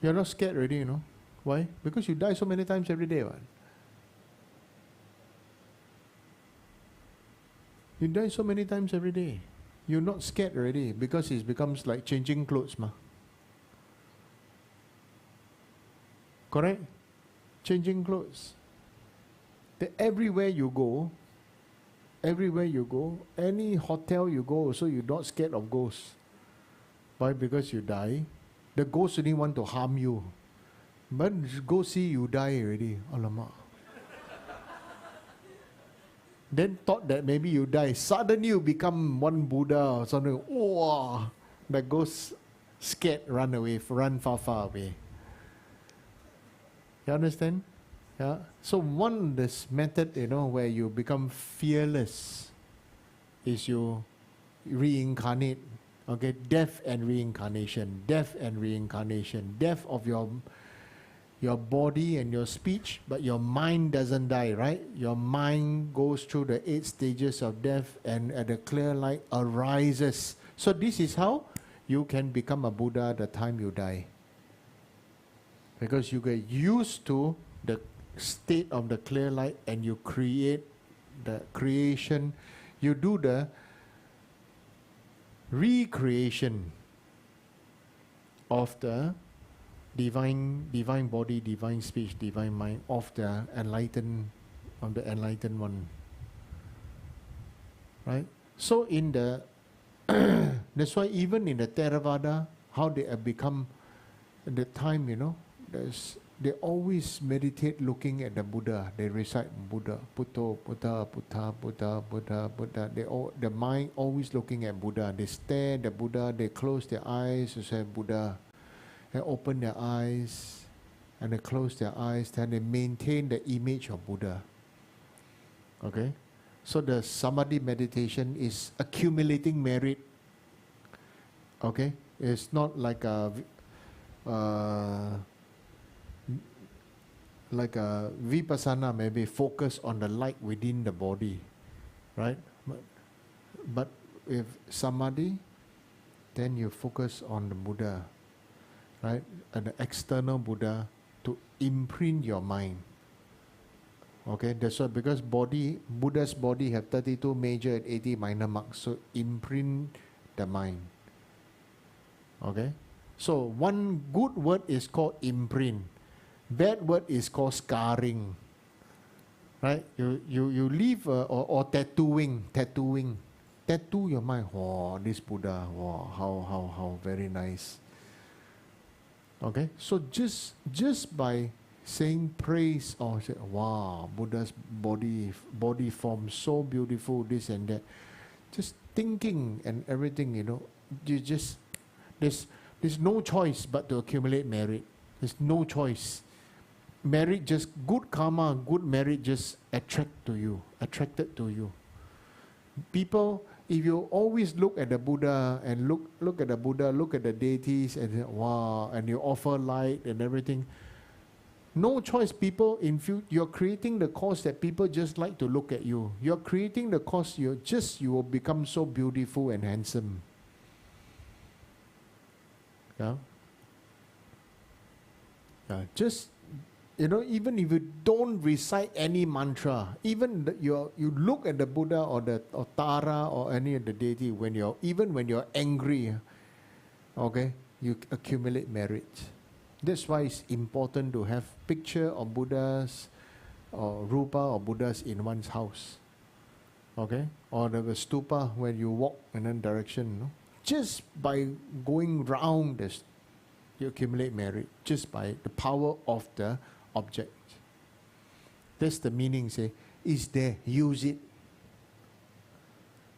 Speaker 5: you're not scared already, you know. Why? Because you die so many times every day. Right? You die so many times every day. You're not scared already because it becomes like changing clothes, ma. Correct? Changing clothes. Everywhere you go, any hotel you go, so you're not scared of ghosts. Why? Because you die. The ghosts only want to harm you. But go see you die already. Alamak. Then thought that maybe you die. Suddenly you become one Buddha or something. Wow. The ghost scared, run away, run far away. You understand? Yeah. So this method, where you become fearless is you reincarnate. Okay, death and reincarnation, death and reincarnation, death of your body and your speech, but your mind doesn't die, right? Your mind goes through the 8 stages of death and at the clear light arises. So this is how you can become a Buddha the time you die. Because you get used to the state of the clear light and you create the creation. You do the recreation of the divine body, divine speech, divine mind of the enlightened one. Right? So in the that's why even in the Theravada, how they have become the time, they always meditate looking at the Buddha. They recite Buddha, Putto, Buddha, Buddha, Buddha, Buddha, Buddha. The mind always looking at Buddha. They stare at the Buddha, they close their eyes to say Buddha. And open their eyes, and they close their eyes, then they maintain the image of Buddha. Okay? So the samadhi meditation is accumulating merit. Okay? It's not like a vipassana, maybe focus on the light within the body, right? But with samadhi, then you focus on the Buddha, right? And the external Buddha to imprint your mind. Okay, that's why, because Buddha's body have 32 major and 80 minor marks, so imprint the mind. Okay, so one good word is called imprint. Bad word is called scarring. Right? You leave or tattooing. Tattoo your mind. Oh, this Buddha. Wow, how very nice. Okay, so just by saying praise or say, wow, Buddha's body form so beautiful, this and that. Just thinking and everything, you just there's no choice but to accumulate merit. There's no choice. Merit, just good karma, good merit just attracted to you. People, if you always look at the Buddha and look at the Buddha, look at the deities and wow, and you offer light and everything, no choice, people, you're creating the cause that people just like to look at you. You're creating the cause you will become so beautiful and handsome. Yeah? Yeah, just, even if you don't recite any mantra, even you look at the Buddha or Tara or any of the deity, when you're angry, okay, you accumulate merit. That's why it's important to have picture of Buddhas or Rupa or Buddhas in one's house. Okay? Or the stupa when you walk in a direction. Just by going round this, you accumulate merit. Just by the power of the object. That's the meaning, say, is there, use it.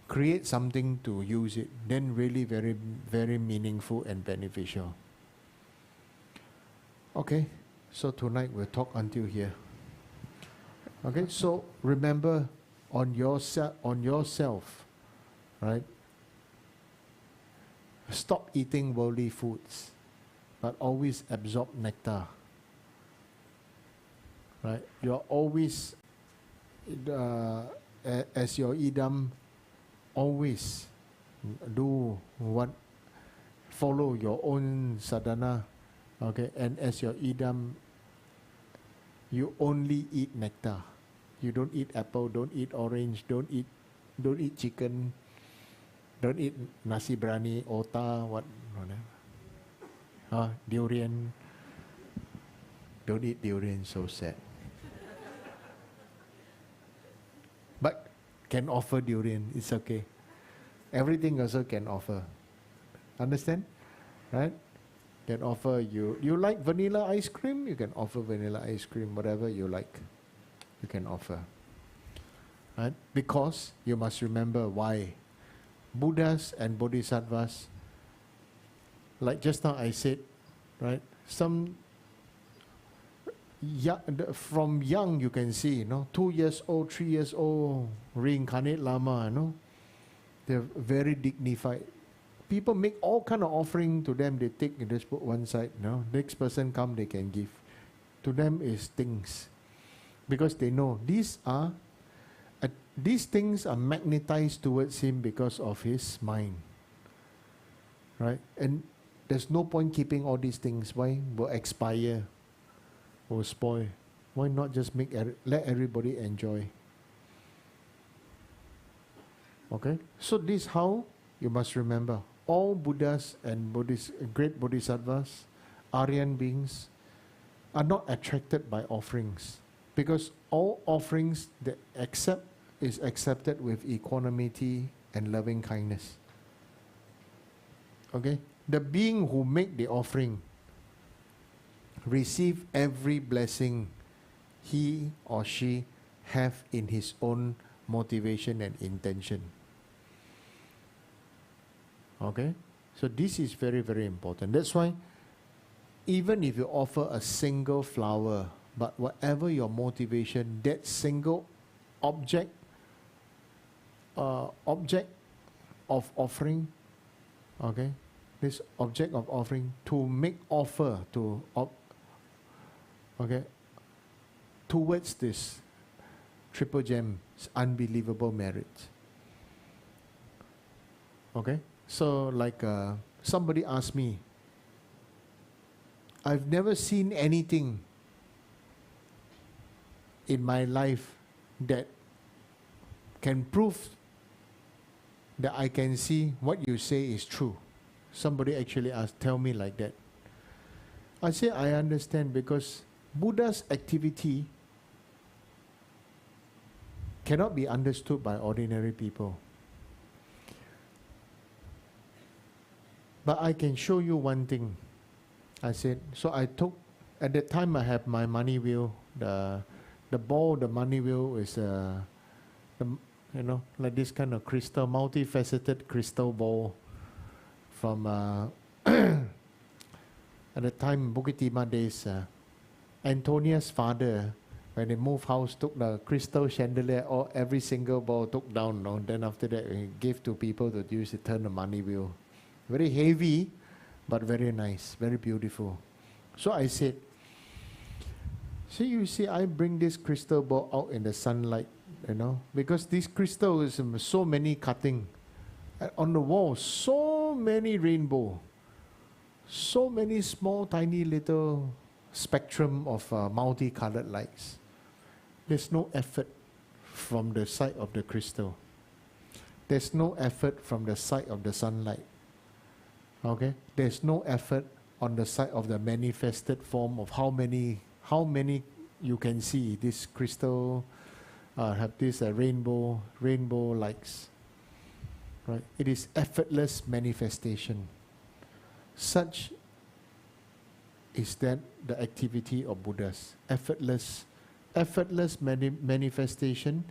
Speaker 5: Create something to use it. Then really very, very meaningful and beneficial. Okay, so tonight we'll talk until here. Okay, so remember on yourself, right? Stop eating worldly foods, but always absorb nectar. Right? You're always, as your idam, always follow your own sadhana. Okay, and as your idam, you only eat nectar. You don't eat apple, don't eat orange, don't eat chicken, don't eat nasi briyani, ota, whatever. Durian. Don't eat durian, so sad. But can offer durian, it's okay. Everything also can offer. Understand? Right? Can offer you like vanilla ice cream, you can offer vanilla ice cream, whatever you like, you can offer. Right? Because you must remember why Buddhas and Bodhisattvas, like just now I said, right? From young you can see, 2 years old, 3 years old, reincarnate Lama, they're very dignified. People make all kind of offering to them, they take and just put one side, next person come, they can give. To them is things. Because they know these things are magnetized towards him because of his mind. Right? And there's no point keeping all these things. Why? Will expire, will spoil. Why not just let everybody enjoy? Okay? So this how you must remember. All Buddhas and great Bodhisattvas, Aryan beings, are not attracted by offerings. Because all offerings they accept is accepted with equanimity and loving kindness. Okay? The being who make the offering receive every blessing he or she have in his own motivation and intention. Okay? So this is very, very important. That's why even if you offer a single flower, but whatever your motivation, that single object object of offering, okay, this object of offering to make offer to, okay, towards this triple gem's unbelievable merit. Okay, so like somebody asked me, I've never seen anything in my life that can prove that I can see what you say is true. Somebody actually asked, tell me like that. I say, I understand, because Buddha's activity cannot be understood by ordinary people. But I can show you one thing. I said, so I took, at that time I have my money wheel, the ball, the money wheel is you know, like this kind of crystal, multifaceted crystal ball from, at the time, Bukit Timah days, Antonia's father, when they moved house, took the crystal chandelier, or every single ball took down, no? Then after that, he gave to people to use to turn the money wheel. Very heavy, but very nice, very beautiful. So I said, see, you see, I bring this crystal ball out in the sunlight, you know, because this crystal is so many cutting. On the wall, so many rainbow, so many small, tiny little spectrum of multicolored lights. There's no effort from the side of the crystal. There's no effort from the side of the sunlight. Okay? There's no effort on the side of the manifested form of how many you can see this crystal have this rainbow lights. Right? It is effortless manifestation. Such is that the activity of Buddhas. Effortless manifestation,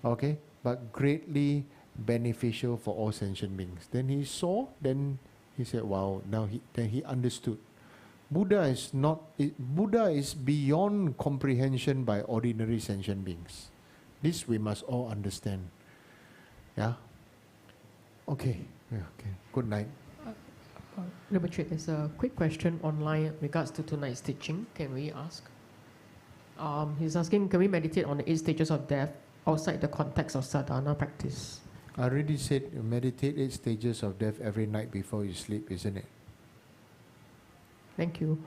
Speaker 5: okay, but greatly beneficial for all sentient beings. Then he saw, then he said, wow, then he understood. Buddha is beyond comprehension by ordinary sentient beings. This we must all understand. Yeah? Okay. Yeah, okay. Good night.
Speaker 2: Rinpoche, there's a quick question online in regards to tonight's teaching. Can we ask? He's asking, can we meditate on the 8 stages of death outside the context of sadhana practice?
Speaker 5: I already said you meditate 8 stages of death every night before you sleep, isn't it?
Speaker 2: Thank you.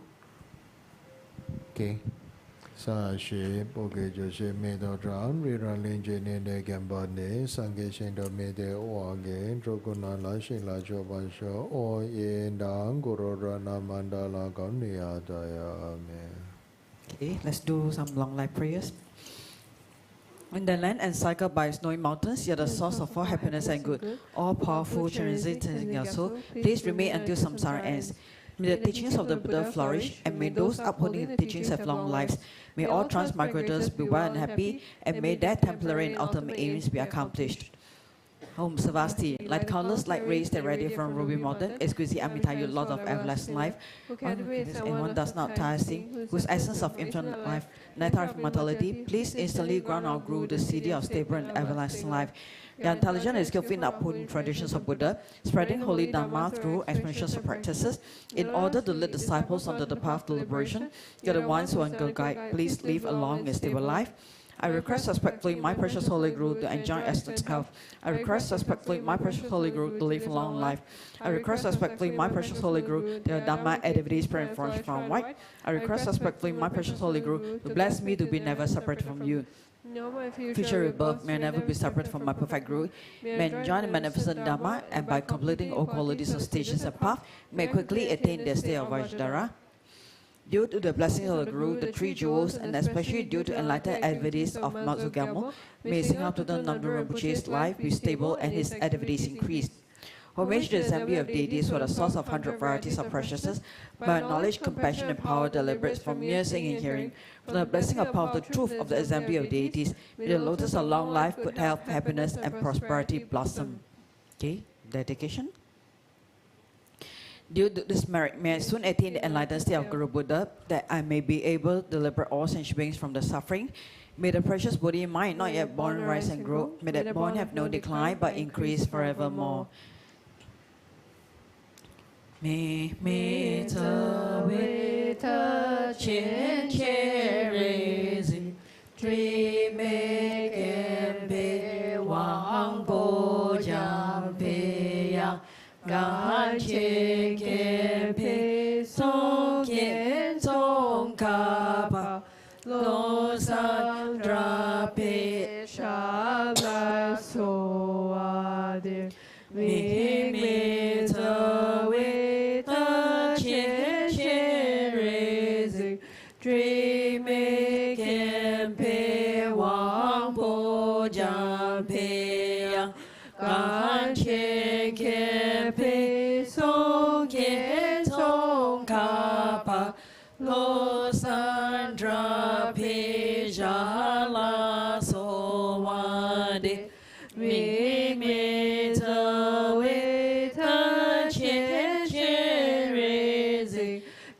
Speaker 5: Okay. Sa she poke jo she me do dran ri ran lin je ne de gam ba ne sang ge shin do me de o ge tro ko na la shin la jo ba sho o yin dang go ro ra na mandala gon ni ya da ya amen.
Speaker 3: Okay, let's do some long life prayers. In the land encircled by snowy mountains, you are the source of all happiness and good. All powerful, transcendent in your soul, please remain until samsara ends. May the teachings of the Buddha flourish, and may those upholding the teachings have long lives. May all transmigrators be well and happy, and may their temporary and ultimate aims be accomplished. Om Savasti, like countless light rays that radiate from Ruby Mountain, exquisite Amitayu, Lord of everlasting life, and one does not tire sing, whose essence of infinite life, nectar of mortality, please instantly ground our Guru, the city of stable and everlasting life. The intelligent and skillful in upholding traditions of Buddha, spreading holy Dharma through exponential practices, in order to lead disciples onto the path to liberation. You are the ones who are your guide. Please live a long and stable life. I request respectfully my precious Holy Guru to enjoy excellent health. I request respectfully my precious Holy Guru to live a long life. I request respectfully my precious Holy Guru to have Dharma activities spread and flourish from white. I request respectfully my precious Holy Guru to bless me to be never separated from you.
Speaker 4: My
Speaker 3: Future rebirth may never be separate from my perfect Guru. May enjoy the magnificent Dharma, and by completing all qualities of stations and path, may quickly attain the state of Vajradhara. Due to the blessings of the Guru, the 3 jewels, and especially due to enlightened activities of Matsugamo, may Singha Rinpoche's life be stable and his activities increased. Homage to the assembly of deities who are the source of 100 varieties of preciousness, by knowledge, compassion, and power that liberates from mere seeing and hearing. For the blessing of power of the truth of the assembly of deities, may the lotus of long life, good health, happiness, and prosperity blossom. Okay, dedication. Due to this merit, may I soon attain the enlightened state of Guru Buddha, that I may be able to liberate all sentient beings from the suffering. May the precious Bodhi mind not yet born rise and grow. May that born have no decline but increase forevermore. Me ta we ta chin cherries, dream make and be wang bo jam be yang gan chin ke pe song yen song ka pa lo san dra pe
Speaker 4: Shabla so ade
Speaker 3: me ta we ta chin cherries, dream make and be wang bo jam be yang gan chin ke pe song yen song ka pa lo san dra pe la so wa de me ta we ta chin cherries,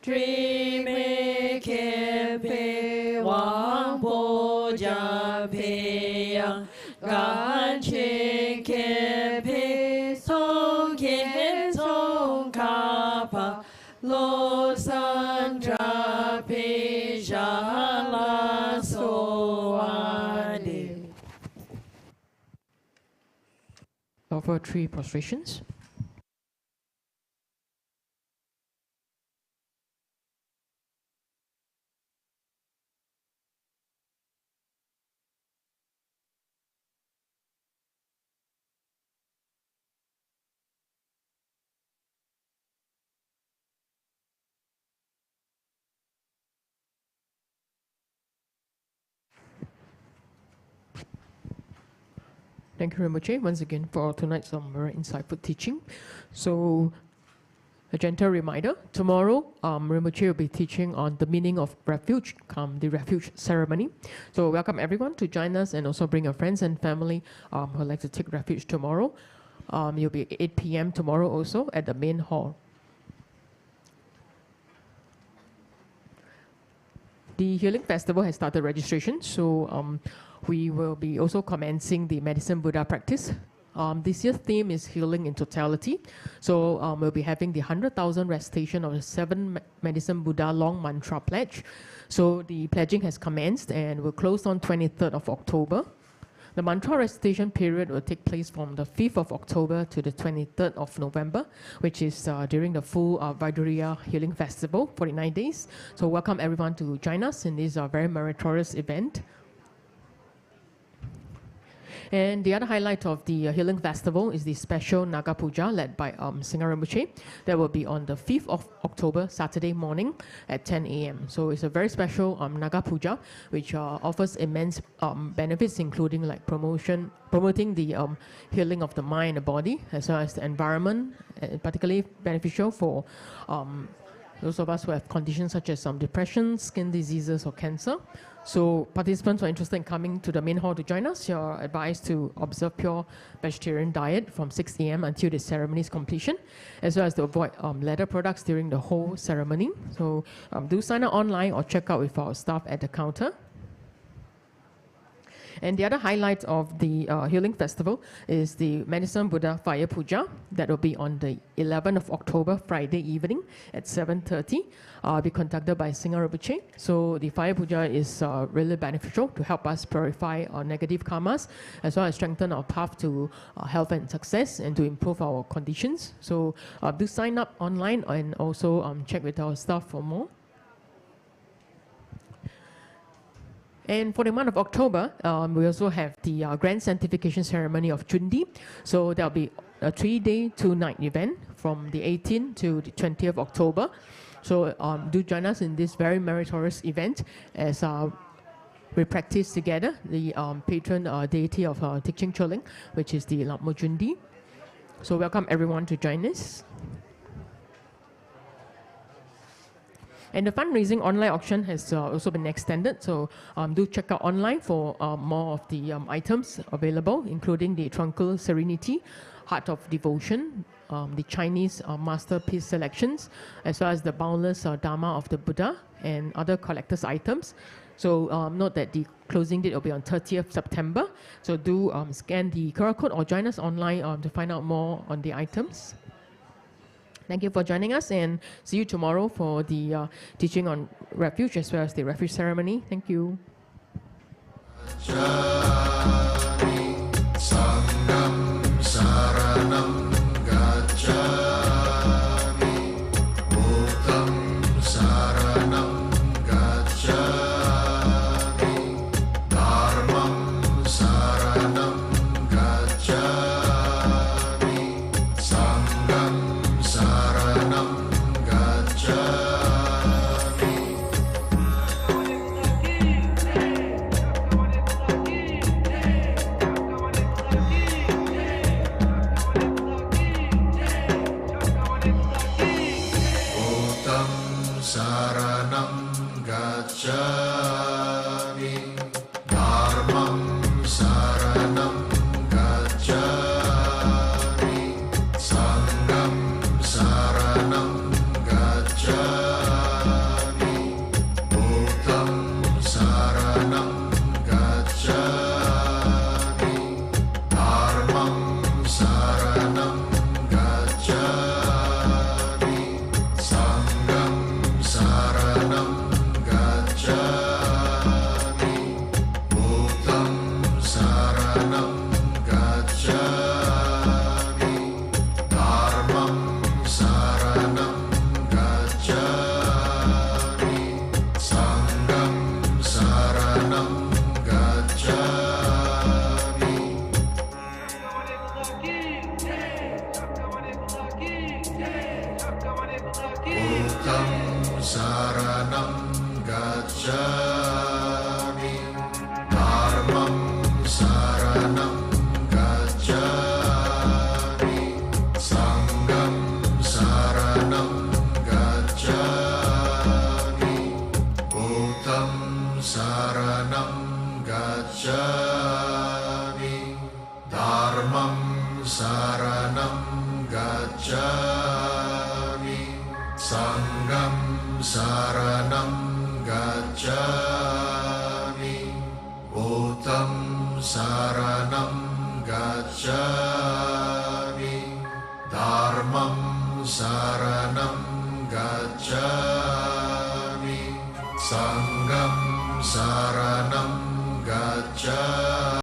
Speaker 3: dream make and be wang bo jam be yang gan chin ke pe song yen song ka pa lo san dra pe la so wa de.
Speaker 2: Offer 3 prostrations. Thank you, Rinpoche, once again for tonight's very insightful teaching. So, a gentle reminder, tomorrow Rinpoche will be teaching on the meaning of refuge, the refuge ceremony. So welcome everyone to join us and also bring your friends and family who would like to take refuge tomorrow. You'll be 8 p.m. tomorrow also at the main hall. The Healing Festival has started registration, so we will be also commencing the Medicine Buddha practice. This year's theme is Healing in Totality. So we'll be having the 100,000 recitation of the 7 Medicine Buddha long mantra pledge. So the pledging has commenced and will close on 23rd of October. The mantra recitation period will take place from the 5th of October to the 23rd of November, which is during the full Vaiduriya Healing Festival, 49 days. So welcome everyone to join us in this very meritorious event. And the other highlight of the Healing Festival is the special Naga Puja led by Singha Rinpoche. That will be on the 5th of October, Saturday morning at 10 a.m. So it's a very special Naga Puja, which offers immense benefits, including like promoting the healing of the mind and body, as well as the environment, particularly beneficial for those of us who have conditions such as depression, skin diseases, or cancer. So participants who are interested in coming to the main hall to join us, you're advised to observe pure vegetarian diet from 6 a.m. until the ceremony's completion, as well as to avoid leather products during the whole ceremony. So do sign up online or check out with our staff at the counter. And the other highlight of the Healing Festival is the Medicine Buddha Fire Puja. That will be on the 11th of October, Friday evening at 7:30. Be conducted by Singha Rinpoche. So the Fire Puja is really beneficial to help us purify our negative karmas, as well as strengthen our path to health and success, and to improve our conditions. So do sign up online and also check with our staff for more. And for the month of October, we also have the Grand Sanctification Ceremony of Jundi. So there'll be a 3-day, 2-night event from the 18th to the 20th of October. So do join us in this very meritorious event as we practice together the patron deity of Tikching Choling, which is the Lapmo Jundi. So welcome everyone to join us. And the fundraising online auction has also been extended, so do check out online for more of the items available, including the Tranquil Serenity, Heart of Devotion, the Chinese masterpiece selections, as well as the Boundless Dharma of the Buddha, and other collector's items. So note that the closing date will be on 30th September. So do scan the QR code or join us online to find out more on the items. Thank you for joining us, and see you tomorrow for the teaching on refuge as well as the refuge ceremony. Thank you.
Speaker 1: Sangam Saranam Gacchami Bhutam Saranam Gacchami Dharmam Saranam Gacchami Sangam Saranam Gacchami Bhutam Saranam Gacchami Dharmam Saranam Gacchami Sangam Saranam Gacchami Bhutam Saranam Gacchami Dharmam Saranam Gacchami Sangam Saranam Gacchami Bhutam Saranam Gacchami Dharmam Saranam Gacchami Sangam Saranam Gacchami Bhutam Saranam Gacchami Dharmam Saranam Gacchami Sangam Saranam Gacchami Bhutam Saranam Gacchami Dharmam Saranam Gacchami Sangam Saranam Gacchami Bhutam Saranam Gacchami Dharmam Saranam Gacchami Sangam Saranam Gacchami